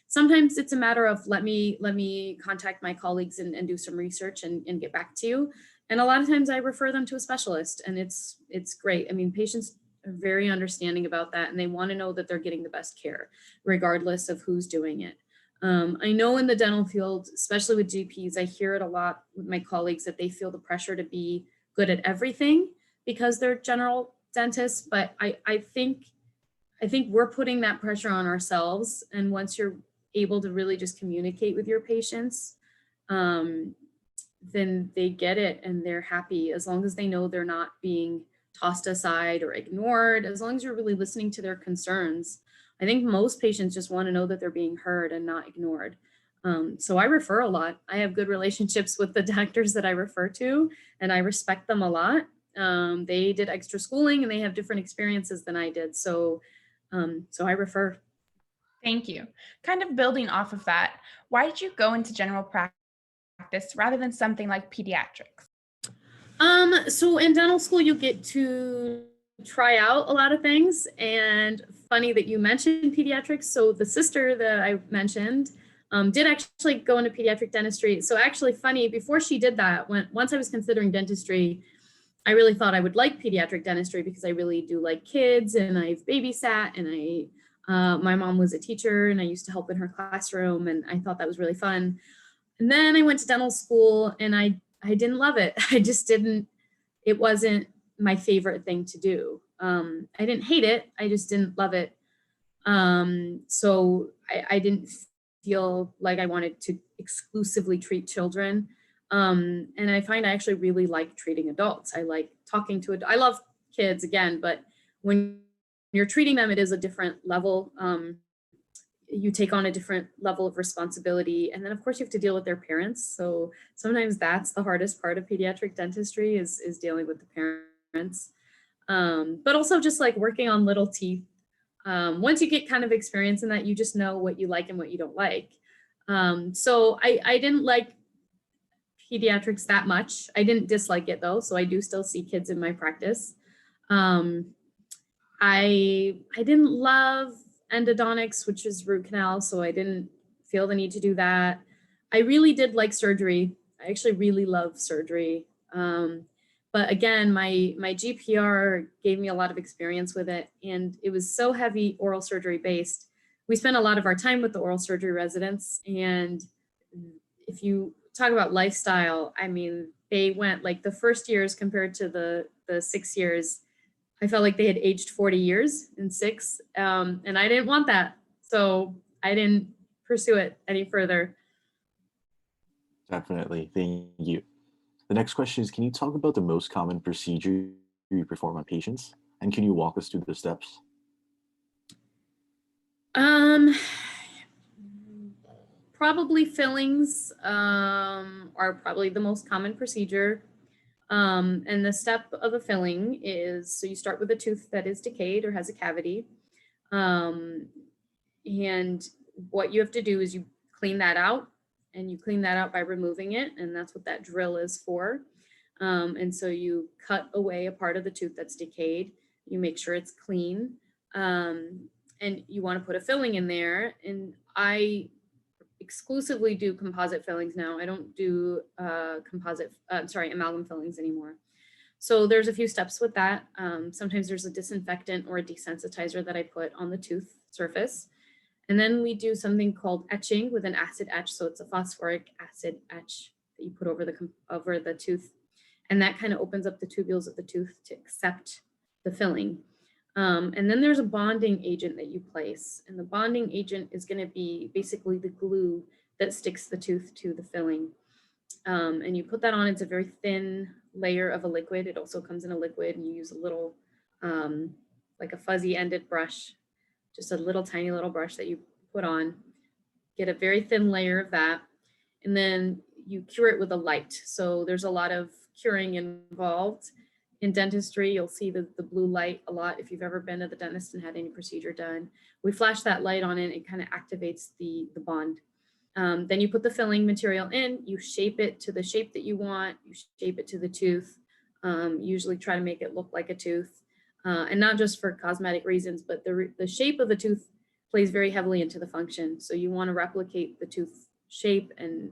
Sometimes it's a matter of let me contact my colleagues and do some research and get back to you. And a lot of times I refer them to a specialist, and it's great. I mean, patients are very understanding about that, and they want to know that they're getting the best care, regardless of who's doing it. I know in the dental field, especially with GPs, I hear it a lot with my colleagues that they feel the pressure to be good at everything because they're general dentists. But I think we're putting that pressure on ourselves. And once you're able to really just communicate with your patients, then they get it and they're happy as long as they know they're not being tossed aside or ignored, as long as you're really listening to their concerns. I think most patients just want to know that they're being heard and not ignored. So I refer a lot. I have good relationships with the doctors that I refer to, and I respect them a lot. They did extra schooling and they have different experiences than I did. So I refer. Thank you. Kind of building off of that, why did you go into general practice rather than something like pediatrics? So in dental school, you get to try out a lot of things. And funny that you mentioned pediatrics. So the sister that I mentioned did actually go into pediatric dentistry. So actually funny, before she did that, once I was considering dentistry, I really thought I would like pediatric dentistry because I really do like kids, and I've babysat, and my mom was a teacher and I used to help in her classroom, and I thought that was really fun. And then I went to dental school and I didn't love it. It wasn't my favorite thing to do. I didn't hate it. I just didn't love it. So I didn't feel like I wanted to exclusively treat children. And I find I actually really like treating adults. I like talking to I love kids again, but when you're treating them, it is a different level. You take on a different level of responsibility. And then of course you have to deal with their parents. So sometimes that's the hardest part of pediatric dentistry is dealing with the parents. But also just like working on little teeth. Once you get kind of experience in that, you just know what you like and what you don't like. So I didn't like pediatrics that much. I didn't dislike it though. So I do still see kids in my practice. I didn't love endodontics, which is root canal, so I didn't feel the need to do that. I really did like surgery. I actually really love surgery. But again, my GPR gave me a lot of experience with it, and it was so heavy oral surgery based. We spent a lot of our time with the oral surgery residents, and if you talk about lifestyle, I mean, they went like the first years compared to the 6 years, I felt like they had aged 40 years in 6, and I didn't want that. So I didn't pursue it any further. Definitely, thank you. The next question is, can you talk about the most common procedure you perform on patients? And can you walk us through the steps? Probably fillings are probably the most common procedure. And the step of a filling is, so you start with a tooth that is decayed or has a cavity. And what you have to do is you clean that out, and you clean that out by removing it. And that's what that drill is for. And so you cut away a part of the tooth that's decayed. You make sure it's clean. And you want to put a filling in there. And I exclusively do composite fillings now. I don't do amalgam fillings anymore. So there's a few steps with that. Sometimes there's a disinfectant or a desensitizer that I put on the tooth surface. And then we do something called etching with an acid etch. So it's a phosphoric acid etch that you put over the tooth. And that kind of opens up the tubules of the tooth to accept the filling. And then there's a bonding agent that you place. And the bonding agent is going to be basically the glue that sticks the tooth to the filling. And you put that on. It's a very thin layer of a liquid. It also comes in a liquid, and you use a little, like a fuzzy ended brush, just a little tiny little brush that you put on, get a very thin layer of that. And then you cure it with a light. So there's a lot of curing involved. In dentistry, you'll see the blue light a lot if you've ever been to the dentist and had any procedure done. We flash that light on it kind of activates the bond. Then you put the filling material in, you shape it to the shape that you want, you shape it to the tooth, usually try to make it look like a tooth, and not just for cosmetic reasons, but the shape of the tooth plays very heavily into the function. So you want to replicate the tooth shape and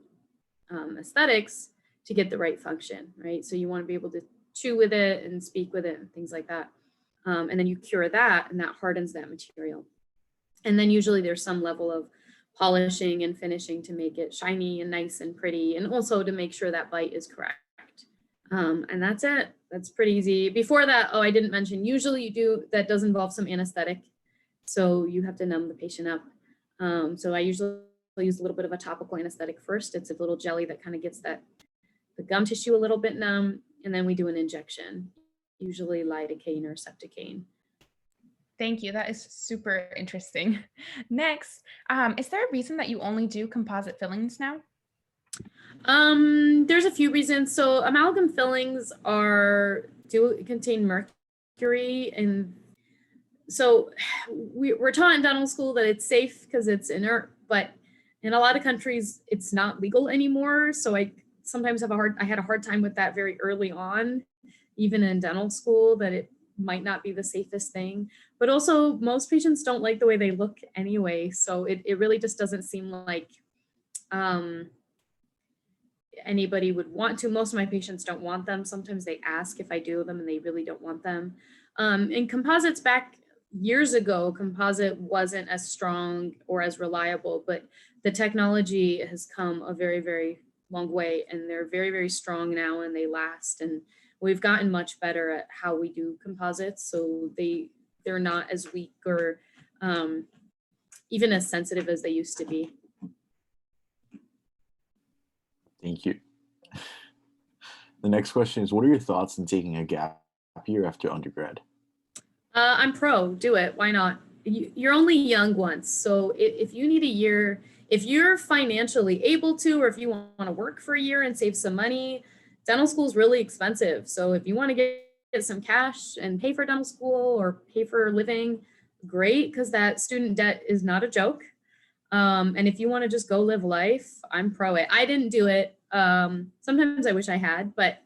aesthetics to get the right function, right? So you want to be able to chew with it and speak with it and things like that. And then you cure that, and that hardens that material. And then usually there's some level of polishing and finishing to make it shiny and nice and pretty, and also to make sure that bite is correct. And that's it. That's pretty easy. Before that, I didn't mention, usually that does involve some anesthetic. So you have to numb the patient up. So I usually use a little bit of a topical anesthetic first. It's a little jelly that kind of gets the gum tissue a little bit numb, and then we do an injection, usually lidocaine or septicaine. Thank you. That is super interesting. Next, is there a reason that you only do composite fillings now? There's a few reasons. So amalgam fillings do contain mercury, and so we're taught in dental school that it's safe because it's inert, but in a lot of countries it's not legal anymore. So I sometimes I had a hard time with that very early on, even in dental school, that it might not be the safest thing. But also most patients don't like the way they look anyway. So it really just doesn't seem like anybody would want to. Most of my patients don't want them. Sometimes they ask if I do them and they really don't want them. And composites back years ago, composite wasn't as strong or as reliable, but the technology has come a very, very long way, and they're very, very strong now, and they last. And we've gotten much better at how we do composites. So they're not as weak or even as sensitive as they used to be. Thank you. The next question is, what are your thoughts on taking a gap year after undergrad? I'm pro, do it. Why not? You're only young once. So if you need a year, if you're financially able to, or if you want to work for a year and save some money, dental school is really expensive. So if you want to get some cash and pay for dental school or pay for living, great, because that student debt is not a joke. And if you want to just go live life, I'm pro it. I didn't do it. Sometimes I wish I had, but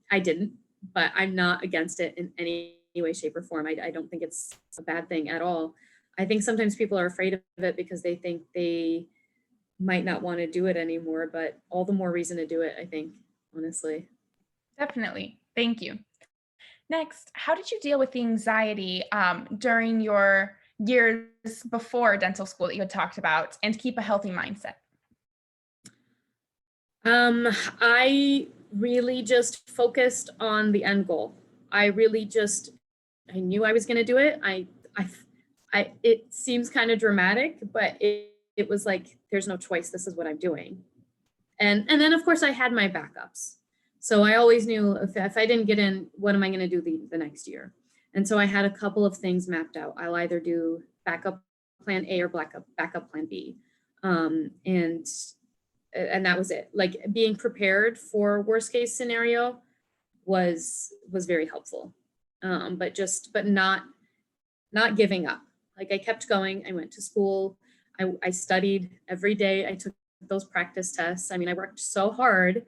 I didn't. But I'm not against it in any way, shape, or form. I don't think it's a bad thing at all. I think sometimes people are afraid of it because they think they might not want to do it anymore, but all the more reason to do it, I think, honestly. Definitely. Thank you. Next, how did you deal with the anxiety during your years before dental school that you had talked about, and to keep a healthy mindset? I really just focused on the end goal. I knew I was going to do it. It seems kind of dramatic, but it was like, there's no choice. This is what I'm doing. And then of course I had my backups. So I always knew if I didn't get in, what am I going to do the next year? And so I had a couple of things mapped out. I'll either do backup plan A or backup plan B. And that was it. Like, being prepared for worst case scenario was very helpful. But not giving up. Like, I kept going. I went to school. I studied every day. I took those practice tests. I mean, I worked so hard,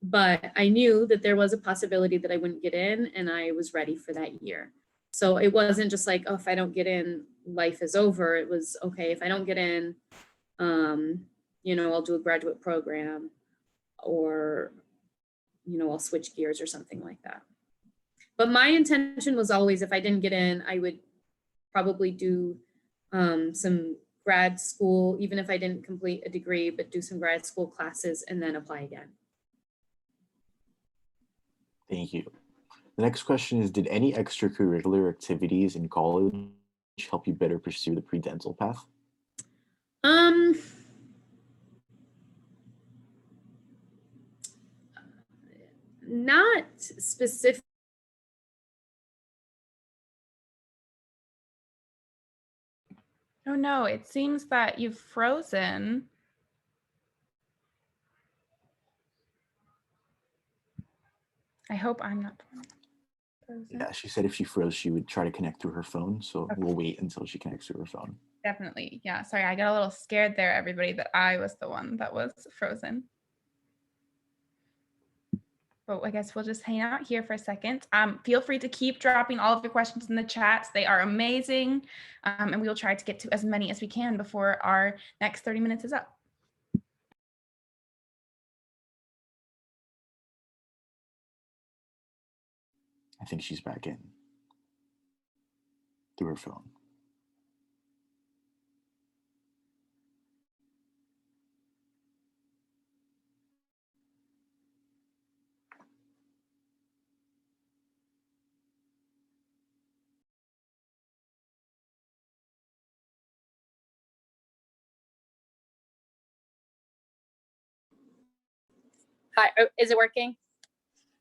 but I knew that there was a possibility that I wouldn't get in, and I was ready for that year. So it wasn't just like, oh, if I don't get in, life is over. It was, okay, if I don't get in, I'll do a graduate program, or, I'll switch gears or something like that. But my intention was always, if I didn't get in, I would probably do some grad school, even if I didn't complete a degree, but do some grad school classes and then apply again. Thank you. The next question is, did any extracurricular activities in college help you better pursue the pre-dental path? Not specific. Oh no, it seems that you've frozen. I hope I'm not frozen. Yeah, she said if she froze, she would try to connect through her phone. So Okay. we'll wait until she connects through her phone. Definitely. Yeah. Sorry, I got a little scared there, everybody, that I was the one that was frozen. But I guess we'll just hang out here for a second. Feel free to keep dropping all of your questions in the chats. They are amazing. And we will try to get to as many as we can before our next 30 minutes is up. I think she's back in through her phone. Hi, is it working?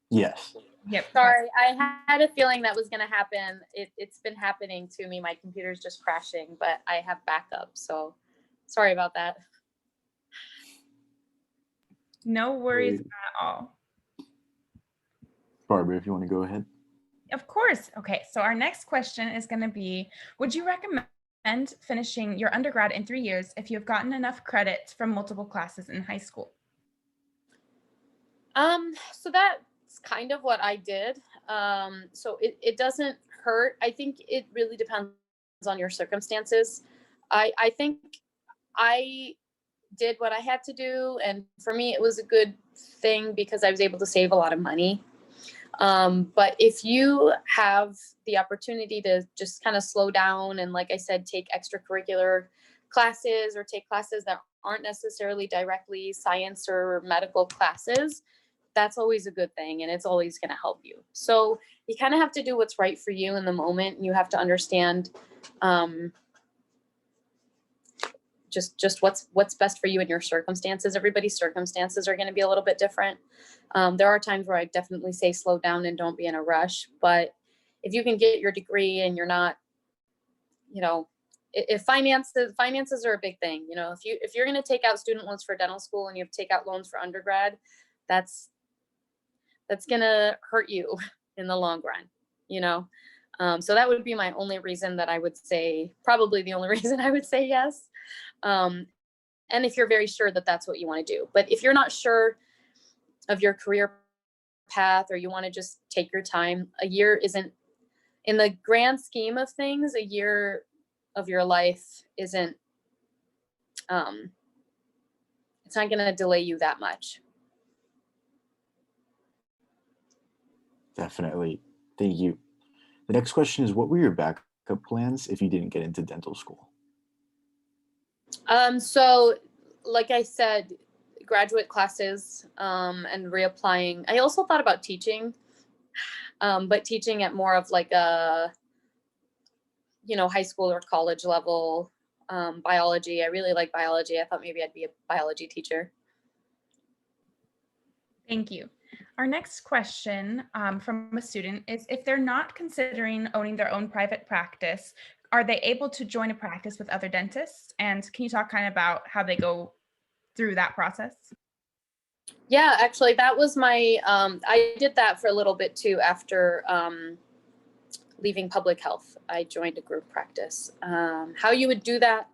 Yes. Yep. Sorry, I had a feeling that was going to happen. It's been happening to me. My computer's just crashing, but I have backup. So sorry about that. No worries at all. Barbara, if you want to go ahead. Of course. Okay. So our next question is going to be, would you recommend finishing your undergrad in 3 years if you've gotten enough credits from multiple classes in high school? So that's kind of what I did. So it doesn't hurt. I think it really depends on your circumstances. I think I did what I had to do, and for me it was a good thing because I was able to save a lot of money. But if you have the opportunity to just kind of slow down and, like I said, take extracurricular classes or take classes that aren't necessarily directly science or medical classes, that's always a good thing, and it's always going to help you. So you kind of have to do what's right for you in the moment. You have to understand just what's best for you in your circumstances. Everybody's circumstances are going to be a little bit different. There are times where I definitely say slow down and don't be in a rush. But if you can get your degree and you're not, if finances are a big thing. If you're going to take out student loans for dental school and you have to take out loans for undergrad, that's going to hurt you in the long run. So that would be my only reason that I would say, probably the only reason I would say yes. And if you're very sure that that's what you want to do. But if you're not sure of your career path, or you want to just take your time, a year isn't, in the grand scheme of things, a year of your life isn't, it's not going to delay you that much. Definitely. Thank you. The next question is, what were your backup plans if you didn't get into dental school? So like I said, graduate classes, and reapplying. I also thought about teaching, but teaching at more of like a, high school or college level. Biology. I really like biology. I thought maybe I'd be a biology teacher. Thank you. Our next question from a student is, if they're not considering owning their own private practice, are they able to join a practice with other dentists? And can you talk kind of about how they go through that process? Yeah, actually, that was my, I did that for a little bit too after leaving public health. I joined a group practice. How you would do that,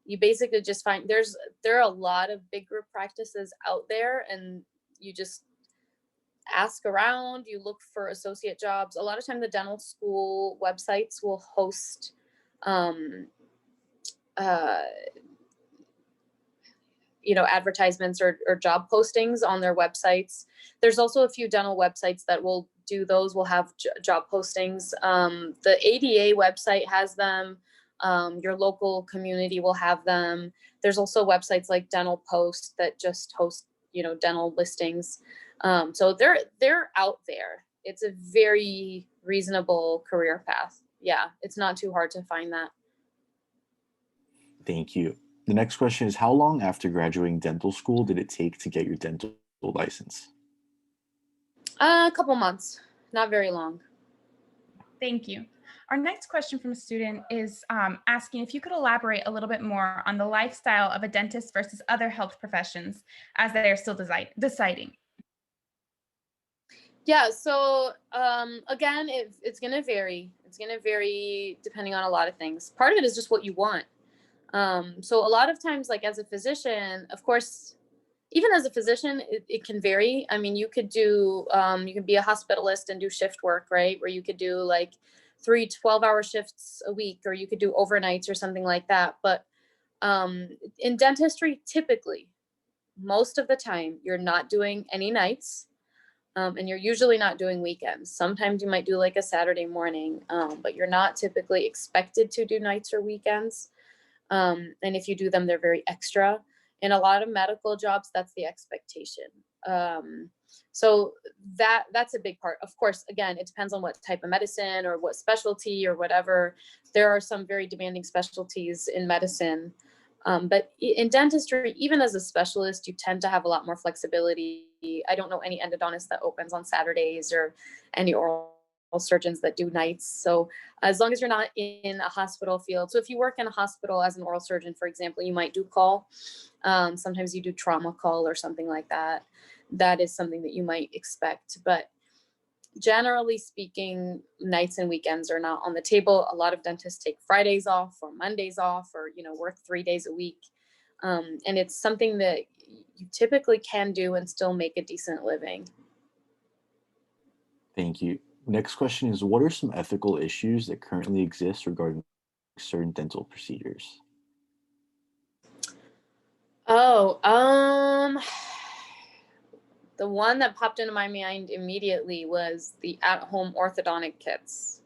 you basically just find, there are a lot of big group practices out there, and you just ask around, you look for associate jobs. A lot of time the dental school websites will host advertisements or job postings on their websites. There's also a few dental websites that will do those, will have job postings. The ADA website has them. Your local community will have them. There's also websites like Dental Post that just host, dental listings. So they're out there. It's a very reasonable career path. Yeah, it's not too hard to find that. Thank you. The next question is, how long after graduating dental school did it take to get your dental license? A couple months, not very long. Thank you. Our next question from a student is asking if you could elaborate a little bit more on the lifestyle of a dentist versus other health professions as they are still deciding. Yeah, so again, it's going to vary. It's going to vary depending on a lot of things. Part of it is just what you want. So a lot of times, like as a physician, of course, even as a physician, it can vary. I mean, you could do, you can be a hospitalist and do shift work, right? Where you could do like 3 12-hour shifts a week, or you could do overnights or something like that. But in dentistry, typically, most of the time, you're not doing any nights. And you're usually not doing weekends. Sometimes you might do like a Saturday morning, but you're not typically expected to do nights or weekends. And if you do them, they're very extra. In a lot of medical jobs, that's the expectation. So that's a big part. Of course, again, it depends on what type of medicine or what specialty or whatever. There are some very demanding specialties in medicine. But in dentistry, even as a specialist, you tend to have a lot more flexibility. I don't know any endodontist that opens on Saturdays or any oral surgeons that do nights. So as long as you're not in a hospital field. So if you work in a hospital as an oral surgeon, for example, you might do call. Sometimes you do trauma call or something like that. That is something that you might expect. But generally speaking, nights and weekends are not on the table. A lot of dentists take Fridays off or Mondays off, or work 3 days a week. And it's something that you typically can do and still make a decent living. Thank you. Next question is, what are some ethical issues that currently exist regarding certain dental procedures? The one that popped into my mind immediately was the at-home orthodontic kits.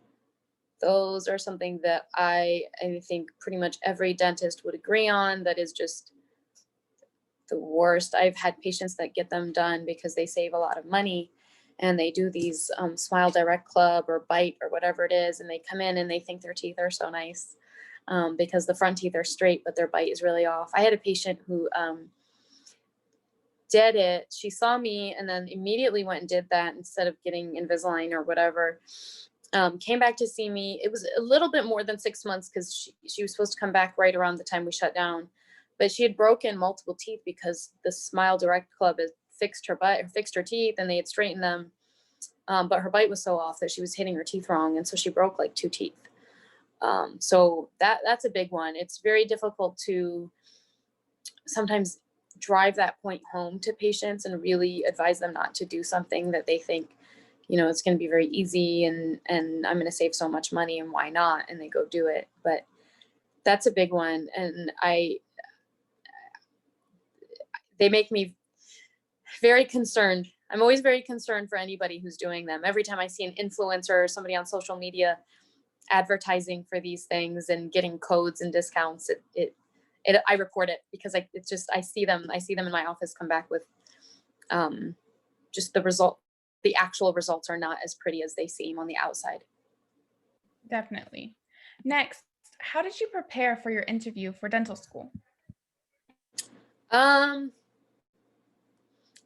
Those are something that I think pretty much every dentist would agree on. That is just the worst. I've had patients that get them done because they save a lot of money, and they do these Smile Direct Club or Bite or whatever it is, and they come in and they think their teeth are so nice because the front teeth are straight, but their bite is really off. I had a patient who did it. She saw me and then immediately went and did that instead of getting Invisalign or whatever. Came back to see me. It was a little bit more than 6 months because she was supposed to come back right around the time we shut down. But she had broken multiple teeth because the Smile Direct Club had fixed her teeth, and they had straightened them. But her bite was so off that she was hitting her teeth wrong. And so she broke like 2 teeth. So that's a big one. It's very difficult to sometimes drive that point home to patients and really advise them not to do something that they think, it's going to be very easy and I'm going to save so much money, and why not? And they go do it. But that's a big one. And they make me very concerned. I'm always very concerned for anybody who's doing them. Every time I see an influencer or somebody on social media advertising for these things and getting codes and discounts, I report it because I see them in my office come back with just the actual results are not as pretty as they seem on the outside. Definitely. Next, how did you prepare for your interview for dental school?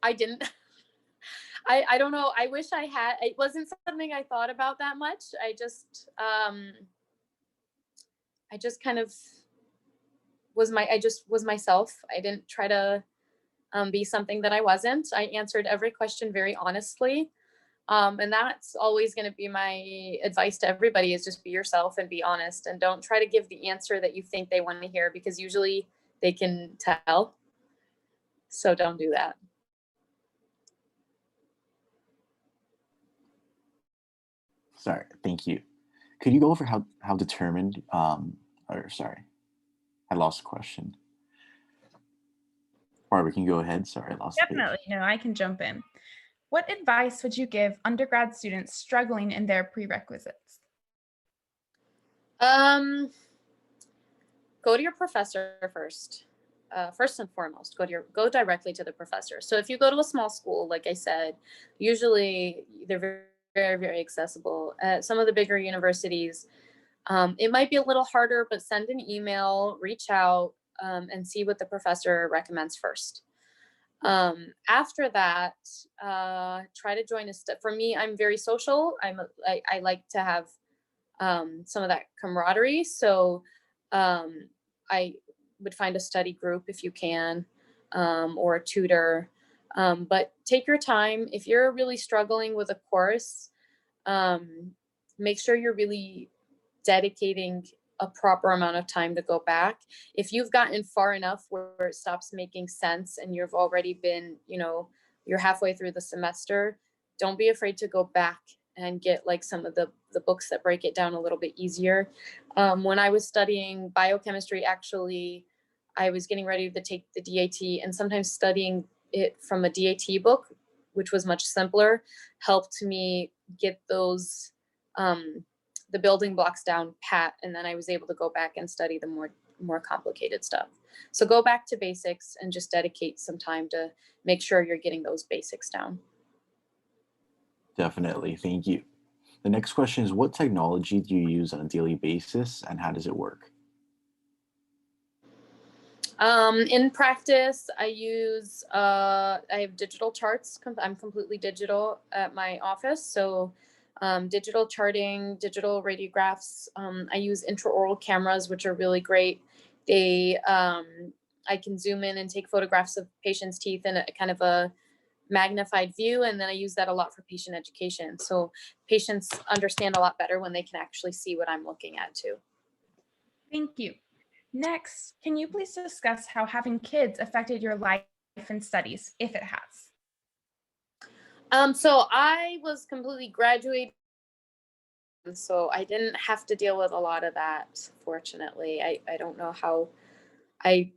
I didn't. I don't know. I wish I had. It wasn't something I thought about that much. I just kind of I just was myself. I didn't try to be something that I wasn't. I answered every question very honestly. And that's always going to be my advice to everybody, is just be yourself and be honest, and don't try to give the answer that you think they want to hear, because usually they can tell. So don't do that. Sorry, thank you. Could you go over how determined, or sorry, I lost the question. Or we can go ahead. Sorry, I lost the page. Definitely. No, I can jump in. What advice would you give undergrad students struggling in their prerequisites? Go to your professor first. First and foremost, go directly to the professor. So if you go to a small school, like I said, usually they're very, very, very accessible. At some of the bigger universities, it might be a little harder, but send an email, reach out, and see what the professor recommends first. After that, try to join for me, I'm very social. I like to have some of that camaraderie. So I would find a study group if you can, or a tutor. But take your time. If you're really struggling with a course, make sure you're really dedicating a proper amount of time to go back. If you've gotten far enough where it stops making sense and you've already been, you're halfway through the semester, don't be afraid to go back and get like some of the books that break it down a little bit easier. When I was studying biochemistry, actually, I was getting ready to take the DAT, and sometimes studying it from a DAT book, which was much simpler, helped me get those the building blocks down pat, and then I was able to go back and study the more complicated stuff. So go back to basics and just dedicate some time to make sure you're getting those basics down. Definitely, thank you. The next question is, what technology do you use on a daily basis and how does it work? In practice, I have digital charts. I'm completely digital at my office. So digital charting, digital radiographs. I use intraoral cameras, which are really great. I can zoom in and take photographs of patients' teeth in a kind of a magnified view. And then I use that a lot for patient education. So patients understand a lot better when they can actually see what I'm looking at too. Thank you. Next, can you please discuss how having kids affected your life and studies, if it has? So I was completely graduated, so I didn't have to deal with a lot of that, fortunately. I don't know how I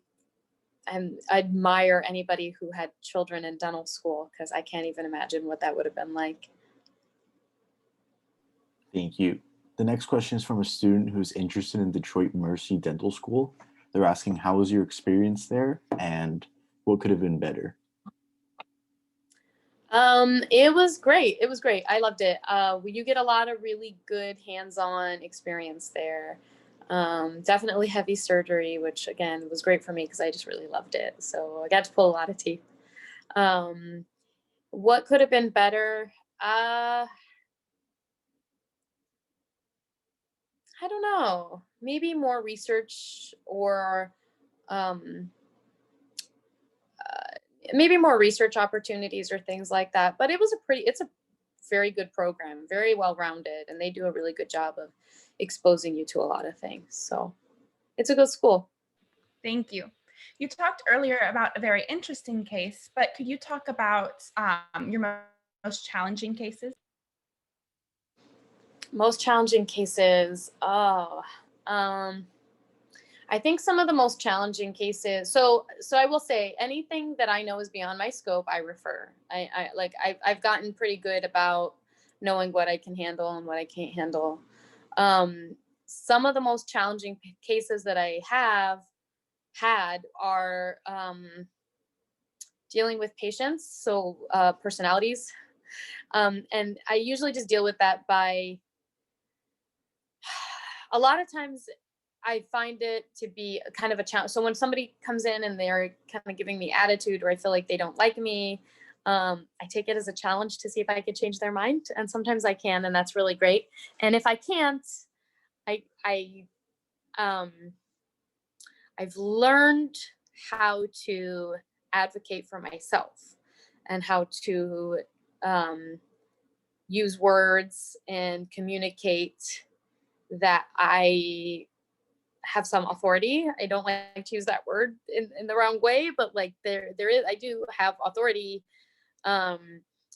admire anybody who had children in dental school, because I can't even imagine what that would have been like. Thank you. The next question is from a student who's interested in Detroit Mercy Dental School. They're asking, how was your experience there and what could have been better? It was great. It was great. I loved it. You get a lot of really good hands-on experience there. Definitely heavy surgery, which again was great for me because I just really loved it. So I got to pull a lot of teeth. What could have been better? I don't know. Maybe more research, or maybe more research opportunities or things like that. But it's a very good program, very well-rounded, and they do a really good job of exposing you to a lot of things. So it's a good school. Thank you. You talked earlier about a very interesting case, but could you talk about your most challenging cases? Most challenging cases. I think some of the most challenging cases. So I will say, anything that I know is beyond my scope, I refer. I've gotten pretty good about knowing what I can handle and what I can't handle. Some of the most challenging cases that I have had are dealing with patients, so personalities. And I usually just deal with that by, a lot of times I find it to be kind of a challenge. So when somebody comes in and they're kind of giving me attitude, or I feel like they don't like me, I take it as a challenge to see if I could change their mind. And sometimes I can, and that's really great. And if I can't, I've learned how to advocate for myself and how to use words and communicate that I have some authority. I don't like to use that word in the wrong way, but like there is, I do have authority.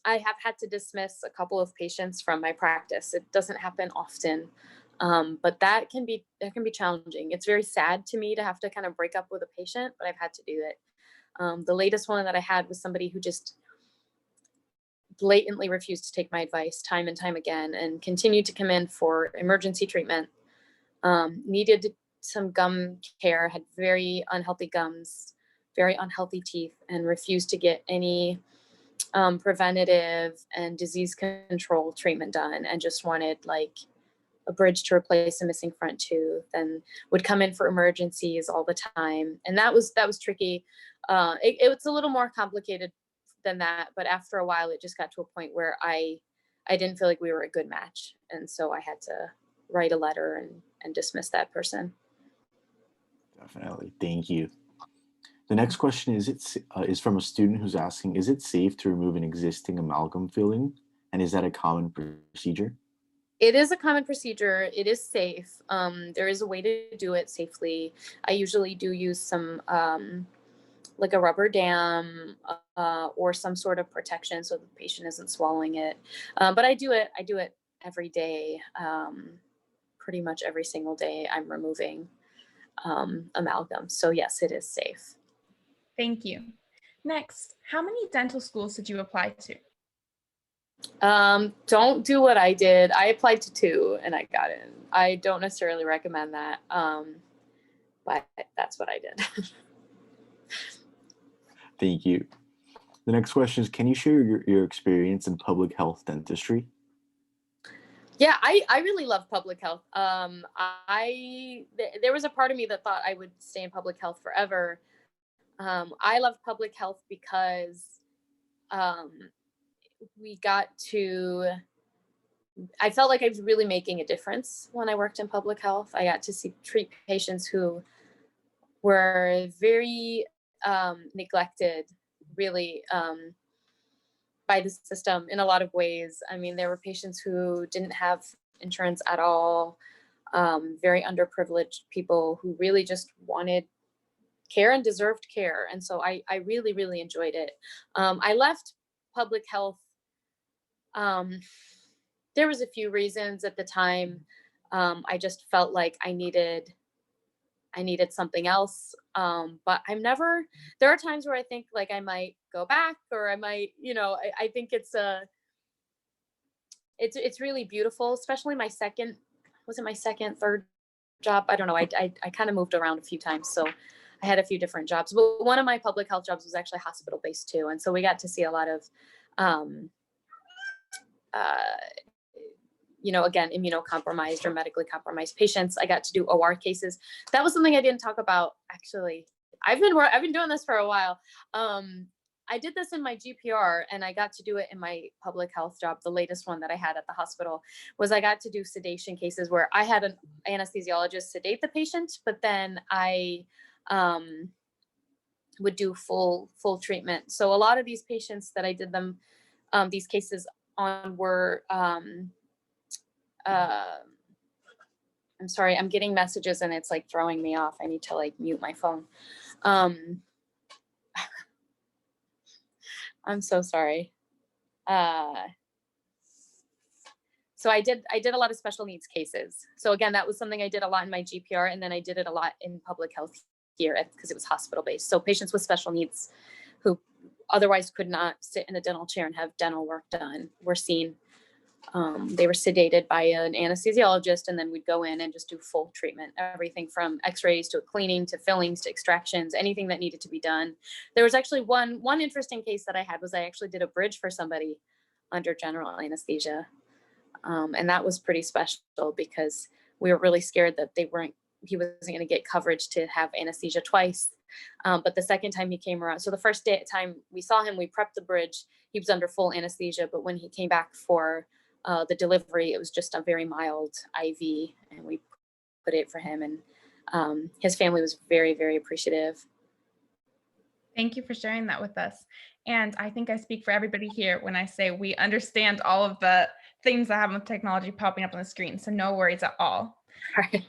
I have had to dismiss a couple of patients from my practice. It doesn't happen often, but that can be challenging. It's very sad to me to have to kind of break up with a patient, but I've had to do it. The latest one that I had was somebody who just blatantly refused to take my advice time and time again and continued to come in for emergency treatment. Needed some gum care, had very unhealthy gums, very unhealthy teeth, and refused to get any preventative and disease control treatment done, and just wanted like a bridge to replace a missing front tooth, and would come in for emergencies all the time. And that was tricky. It was a little more complicated than that, but after a while it just got to a point where I didn't feel like we were a good match, and so I had to write a letter and dismiss that person. Definitely. Thank you. The next question is from a student who's asking, is it safe to remove an existing amalgam filling? And is that a common procedure? It is a common procedure. It is safe. There is a way to do it safely. I usually do use some like a rubber dam or some sort of protection so the patient isn't swallowing it. But I do it every day. Pretty much every single day I'm removing amalgam. So yes, it is safe. Thank you. Next, how many dental schools did you apply to? Don't do what I did. I applied to 2 and I got in. I don't necessarily recommend that, but that's what I did. Thank you. The next question is, can you share your experience in public health dentistry? Yeah, I really love public health. There was a part of me that thought I would stay in public health forever. I love public health because I felt like I was really making a difference when I worked in public health. I got to treat patients who were very neglected, really, by the system in a lot of ways. I mean, there were patients who didn't have insurance at all, very underprivileged people who really just wanted care and deserved care. And so I really, really enjoyed it. I left public health. There was a few reasons at the time. I just felt like I needed something else. But there are times where I think like I might go back, or I might, I think it's really beautiful, especially third job? I don't know. I kind of moved around a few times. So I had a few different jobs, but one of my public health jobs was actually hospital based too. And so we got to see a lot of, again, immunocompromised or medically compromised patients. I got to do OR cases. That was something I didn't talk about, actually. I've been doing this for a while. I did this in my GPR, and I got to do it in my public health job. The latest one that I had at the hospital was I got to do sedation cases where I had an anesthesiologist sedate the patient, but then I would do full treatment. So a lot of these patients that I did these cases on were, I'm sorry, I'm getting messages and it's like throwing me off. I need to like mute my phone. I'm so sorry. So I did a lot of special needs cases. So again, that was something I did a lot in my GPR, and then I did it a lot in public health here because it was hospital based. So patients with special needs who otherwise could not sit in a dental chair and have dental work done were seen. They were sedated by an anesthesiologist, and then we'd go in and just do full treatment, everything from x-rays to cleaning to fillings to extractions, anything that needed to be done. There was actually one interesting case that I had was I actually did a bridge for somebody under general anesthesia. And that was pretty special because we were really scared that he wasn't going to get coverage to have anesthesia twice. But the second time he came around, so the first time we saw him, we prepped the bridge. He was under full anesthesia, but when he came back for the delivery, it was just a very mild IV, and we put it for him, and his family was very, very appreciative. Thank you for sharing that with us. And I think I speak for everybody here when I say we understand all of the things that happen with technology popping up on the screen. So no worries at all. Right.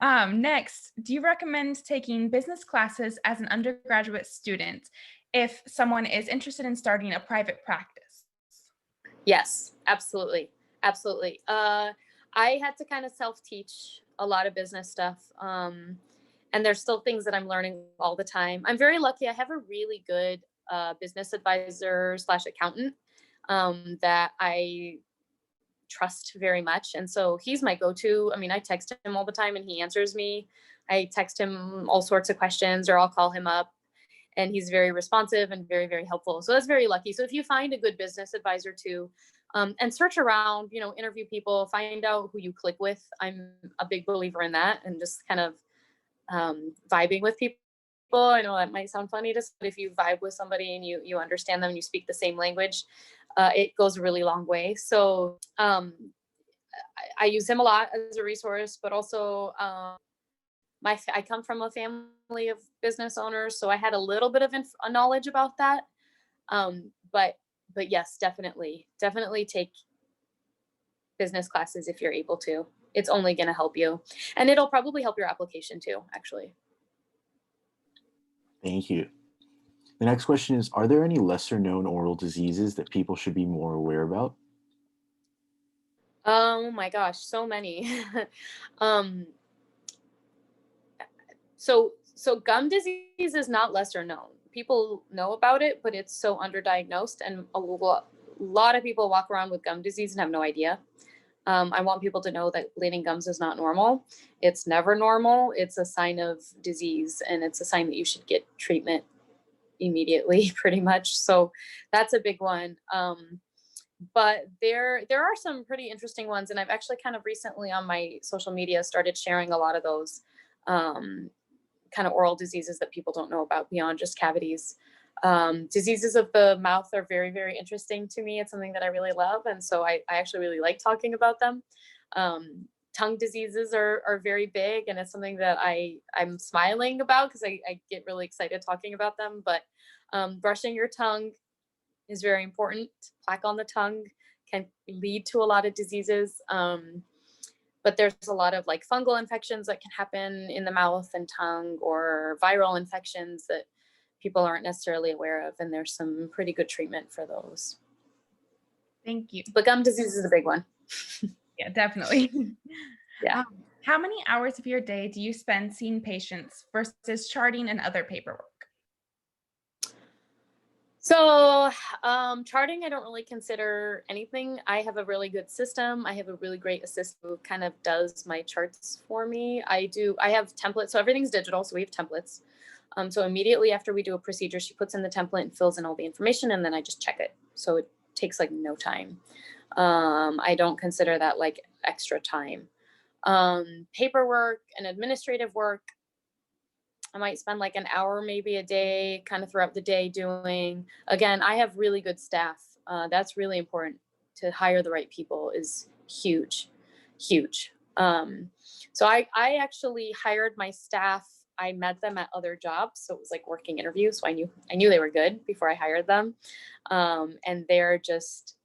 Next, do you recommend taking business classes as an undergraduate student if someone is interested in starting a private practice? Yes, absolutely. Absolutely. I had to kind of self-teach a lot of business stuff. And there's still things that I'm learning all the time. I'm very lucky. I have a really good business advisor slash accountant that I trust very much. And so he's my go-to. I mean, I text him all the time and he answers me. I text him all sorts of questions, or I'll call him up, and he's very responsive and very, very helpful. So that's very lucky. So if you find a good business advisor too, and search around, you know, interview people, find out who you click with. I'm a big believer in that, and just kind of vibing with people. I know that might sound funny to say, but if you vibe with somebody and you understand them and you speak the same language, it goes a really long way. So I use him a lot as a resource, but also I come from a family of business owners, so I had a little bit of knowledge about that. But yes, definitely take business classes if you're able to. It's only going to help you, and it'll probably help your application too, actually. Thank you. The next question is, are there any lesser known oral diseases that people should be more aware about? Oh my gosh, so many. um, so gum disease is not lesser known. People know about it, but it's so underdiagnosed, and a lot of people walk around with gum disease and have no idea. I want people to know that bleeding gums is not normal. It's never normal. It's a sign of disease, and it's a sign that you should get treatment immediately, pretty much. So that's a big one. But there are some pretty interesting ones, and I've actually kind of recently on my social media started sharing a lot of those kind of oral diseases that people don't know about beyond just cavities. Diseases of the mouth are very, very interesting to me. It's something that I really love, and so I actually really like talking about them. Tongue diseases are very big, and it's something that I'm smiling about because I get really excited talking about them. But brushing your tongue is very important. Plaque on the tongue can lead to a lot of diseases. But there's a lot of like fungal infections that can happen in the mouth and tongue, or viral infections that people aren't necessarily aware of. And there's some pretty good treatment for those. Thank you. But gum disease is a big one. Yeah, definitely. Yeah. How many hours of your day do you spend seeing patients versus charting and other paperwork? So charting, I don't really consider anything. I have a really good system. I have a really great assistant who kind of does my charts for me. I have templates. So everything's digital. So we have templates. So immediately after we do a procedure, she puts in the template and fills in all the information, and then I just check it. So it takes like no time. I don't consider that like extra time. Paperwork and administrative work, I might spend like an hour maybe a day kind of throughout the day doing. Again, I have really good staff. That's really important. To hire the right people is huge. So I actually hired my staff. I met them at other jobs, so it was like working interviews. So I knew they were good before I hired them, and they're just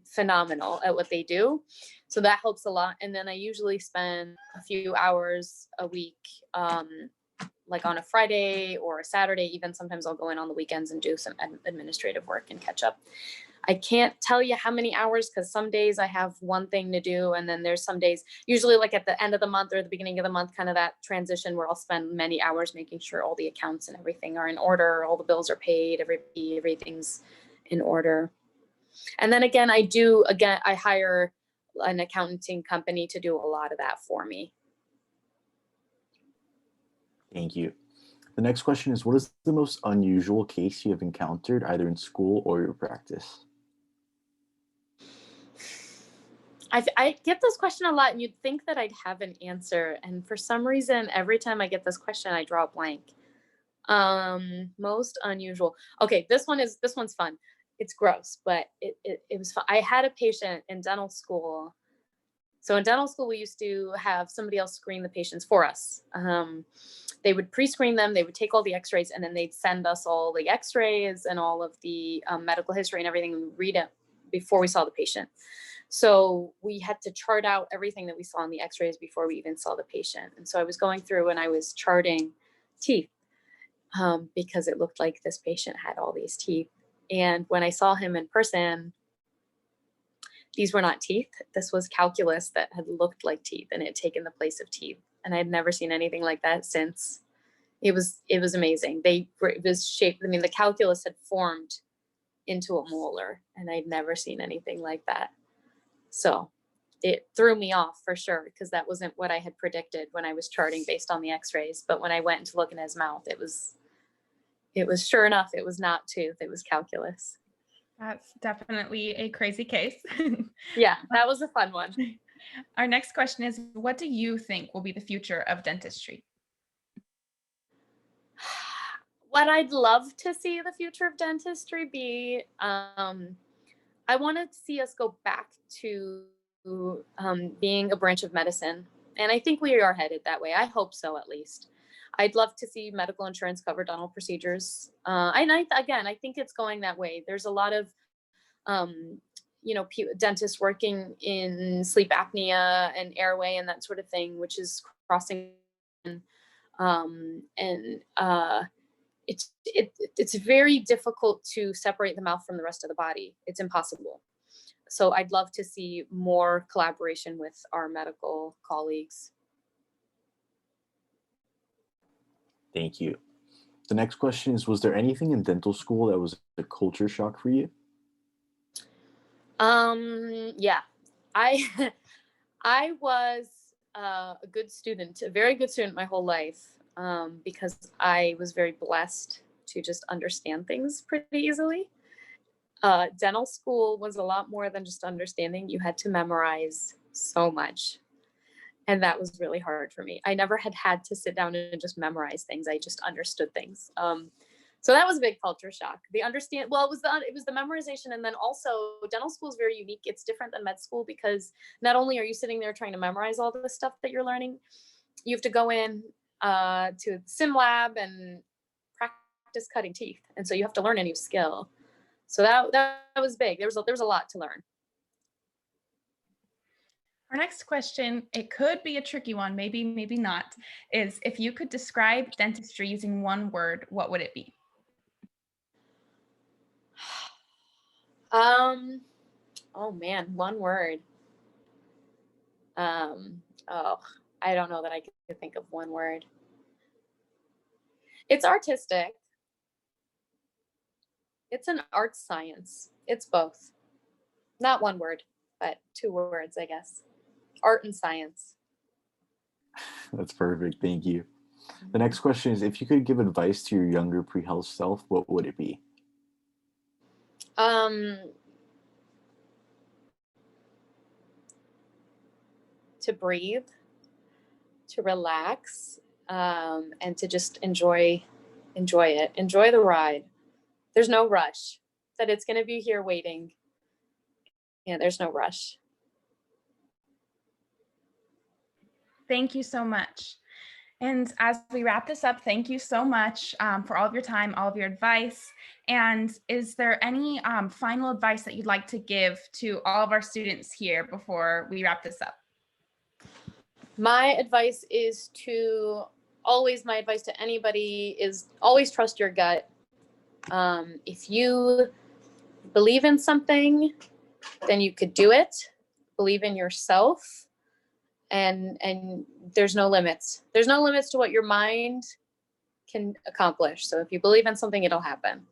phenomenal at what they do. So that helps a lot. And then I usually spend a few hours a week, like on a Friday or a Saturday. Even sometimes I'll go in on the weekends and do some administrative work and catch up. I can't tell you how many hours, because some days I have one thing to do, and then there's some days, usually like at the end of the month or the beginning of the month, kind of that transition where I'll spend many hours making sure all the accounts and everything are in order, all the bills are paid, everything's in order. And then again, I hire an accounting company to do a lot of that for me. Thank you. The next question is, what is the most unusual case you have encountered either in school or your practice? I get this question a lot, and you'd think that I'd have an answer. And for some reason, every time I get this question, I draw a blank. Most unusual. Okay, this one's fun. It's gross, but it was fun. I had a patient in dental school. So in dental school, we used to have somebody else screen the patients for us. They would pre-screen them, they would take all the x-rays, and then they'd send us all the x-rays and all of the medical history and everything, and read it before we saw the patient. So we had to chart out everything that we saw in the x-rays before we even saw the patient. And so I was going through and I was charting teeth because it looked like this patient had all these teeth. And when I saw him in person, these were not teeth. This was calculus that had looked like teeth and it had taken the place of teeth. And I had never seen anything like that since. It was amazing. It was shaped. I mean, the calculus had formed into a molar, and I'd never seen anything like that. So it threw me off for sure, because that wasn't what I had predicted when I was charting based on the x-rays. But when I went to look in his mouth, it was sure enough, it was not tooth, it was calculus. That's definitely a crazy case. Yeah, that was a fun one. Our next question is, what do you think will be the future of dentistry? What I'd love to see the future of dentistry be, I want to see us go back to being a branch of medicine. And I think we are headed that way. I hope so, at least. I'd love to see medical insurance cover dental procedures. And I think it's going that way. There's a lot of, dentists working in sleep apnea and airway and that sort of thing, which is crossing. It's very difficult to separate the mouth from the rest of the body. It's impossible. So I'd love to see more collaboration with our medical colleagues. Thank you. The next question is, was there anything in dental school that was a culture shock for you? Yeah, I I was a good student, a very good student my whole life, because I was very blessed to just understand things pretty easily. Dental school was a lot more than just understanding. You had to memorize so much. And that was really hard for me. I never had to sit down and just memorize things. I just understood things. So that was a big culture shock. It was the memorization. And then also dental school is very unique. It's different than med school because not only are you sitting there trying to memorize all the stuff that you're learning, you have to go in to the sim lab and practice cutting teeth. And so you have to learn a new skill. So that was big. There was a lot to learn. Our next question, it could be a tricky one, maybe not, is if you could describe dentistry using one word, what would it be? Oh man, one word. I don't know that I could think of one word. It's artistic. It's an art science. It's both. Not one word, but two words, I guess. Art and science. That's perfect. Thank you. The next question is, if you could give advice to your younger pre-health self, what would it be? To breathe, to relax, and to just enjoy it. Enjoy the ride. There's no rush. That it's going to be here waiting. Yeah, there's no rush. Thank you so much. And as we wrap this up, thank you so much for all of your time, all of your advice. And is there any final advice that you'd like to give to all of our students here before we wrap this up? My advice to anybody is always trust your gut. If you believe in something, then you could do it. Believe in yourself. And there's no limits. There's no limits to what your mind can accomplish. So if you believe in something, it'll happen.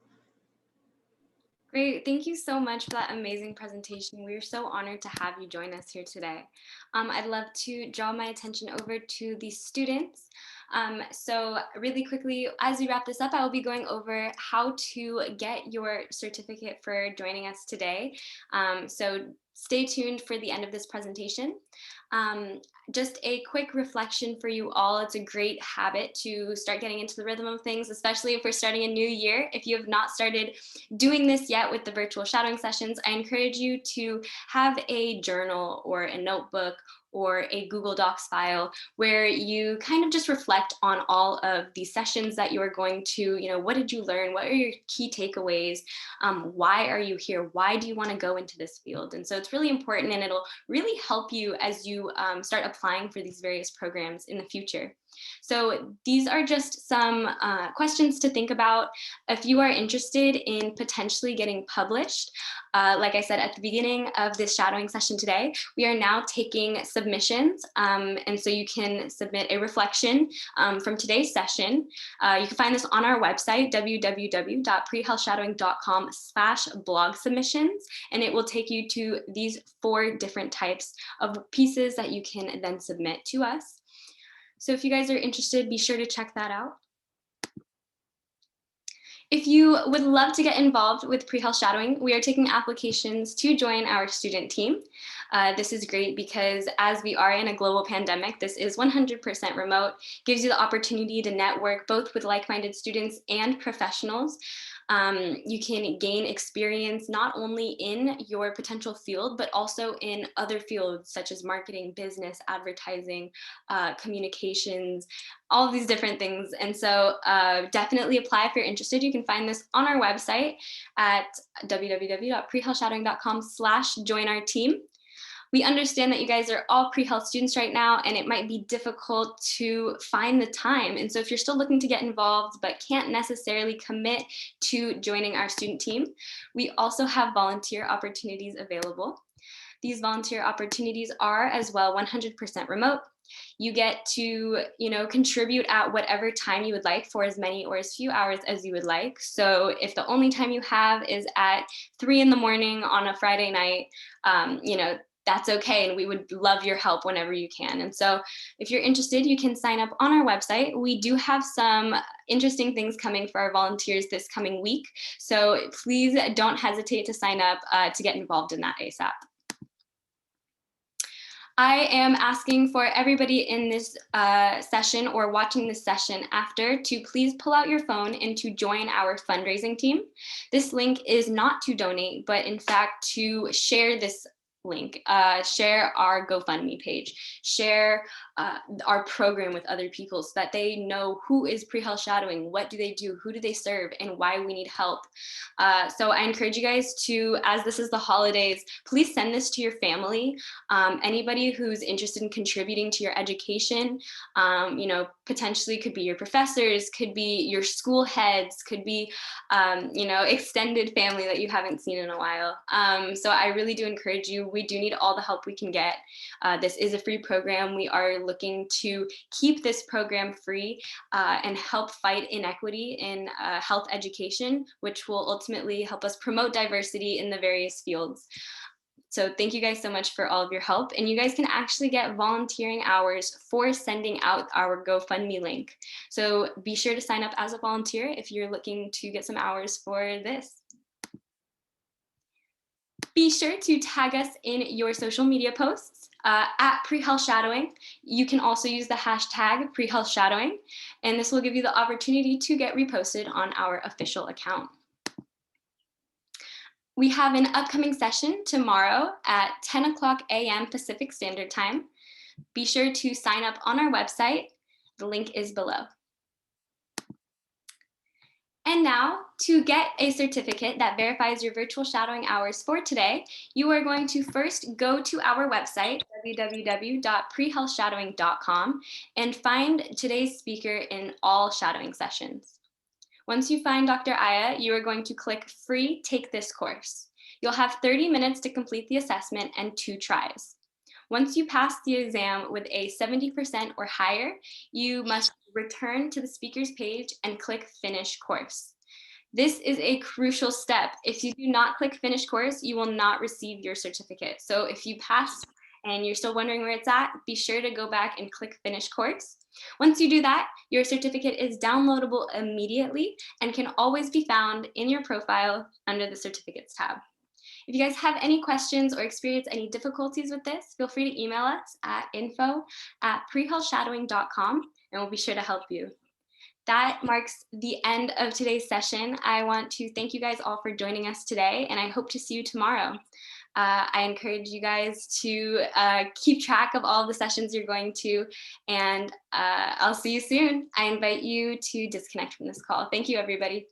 Great. Thank you so much for that amazing presentation. We are so honored to have you join us here today. I'd love to draw my attention over to the students. So really quickly, as we wrap this up, I will be going over how to get your certificate for joining us today. So stay tuned for the end of this presentation. Just a quick reflection for you all. It's a great habit to start getting into the rhythm of things, especially if we're starting a new year. If you have not started doing this yet with the virtual shadowing sessions, I encourage you to have a journal or a notebook or a Google Docs file where you kind of just reflect on all of the sessions that you are going to, what did you learn? What are your key takeaways? Why are you here? Why do you want to go into this field? And so it's really important, and it'll really help you as you start applying for these various programs in the future. So these are just some questions to think about if you are interested in potentially getting published. Like I said at the beginning of this shadowing session today, we are now taking submissions. And so you can submit a reflection from today's session. You can find this on our website, www.prehealthshadowing.com/blog submissions. And it will take you to these 4 different types of pieces that you can then submit to us. So if you guys are interested, be sure to check that out. If you would love to get involved with PreHealth Shadowing, we are taking applications to join our student team. This is great because as we are in a global pandemic, this is 100% remote, gives you the opportunity to network both with like-minded students and professionals. You can gain experience not only in your potential field, but also in other fields such as marketing, business, advertising, communications, all of these different things. And so definitely apply if you're interested. You can find this on our website at www.prehealthshadowing.com/join-our-team. We understand that you guys are all pre-health students right now, and it might be difficult to find the time. And so if you're still looking to get involved, but can't necessarily commit to joining our student team, we also have volunteer opportunities available. These volunteer opportunities are as well 100% remote. You get to, contribute at whatever time you would like for as many or as few hours as you would like. So if the only time you have is at 3 in the morning on a Friday night, that's okay. And we would love your help whenever you can. And so if you're interested, you can sign up on our website. We do have some interesting things coming for our volunteers this coming week. So please don't hesitate to sign up to get involved in that ASAP. I am asking for everybody in this session or watching this session after to please pull out your phone and to join our fundraising team. This link is not to donate, but in fact to share this link, share our GoFundMe page, share our program with other people so that they know who is PreHealth Shadowing, what do they do, who do they serve, and why we need help. So I encourage you guys to, as this is the holidays, please send this to your family. Anybody who's interested in contributing to your education, potentially could be your professors, could be your school heads, could be, extended family that you haven't seen in a while. So I really do encourage you. We do need all the help we can get. This is a free program. We are looking to keep this program free and help fight inequity in health education, which will ultimately help us promote diversity in the various fields. So thank you guys so much for all of your help. And you guys can actually get volunteering hours for sending out our GoFundMe link. So be sure to sign up as a volunteer if you're looking to get some hours for this. Be sure to tag us in your social media posts at PreHealth Shadowing. You can also use the hashtag PreHealth Shadowing, and this will give you the opportunity to get reposted on our official account. We have an upcoming session tomorrow at 10 a.m. Pacific Standard Time. Be sure to sign up on our website. The link is below. And now, to get a certificate that verifies your virtual shadowing hours for today, you are going to first go to our website, www.prehealthshadowing.com, and find today's speaker in all shadowing sessions. Once you find Dr. Ayah, you are going to click Free Take This Course. You'll have 30 minutes to complete the assessment and 2 tries. Once you pass the exam with a 70% or higher, you must return to the speaker's page and click Finish Course. This is a crucial step. If you do not click Finish Course, you will not receive your certificate. So if you pass and you're still wondering where it's at, be sure to go back and click Finish Course. Once you do that, your certificate is downloadable immediately and can always be found in your profile under the Certificates tab. If you guys have any questions or experience any difficulties with this, feel free to email us at info@prehealthshadowing.com and we'll be sure to help you. That marks the end of today's session. I want to thank you guys all for joining us today, and I hope to see you tomorrow. I encourage you guys to keep track of all the sessions you're going to, and I'll see you soon. I invite you to disconnect from this call. Thank you, everybody.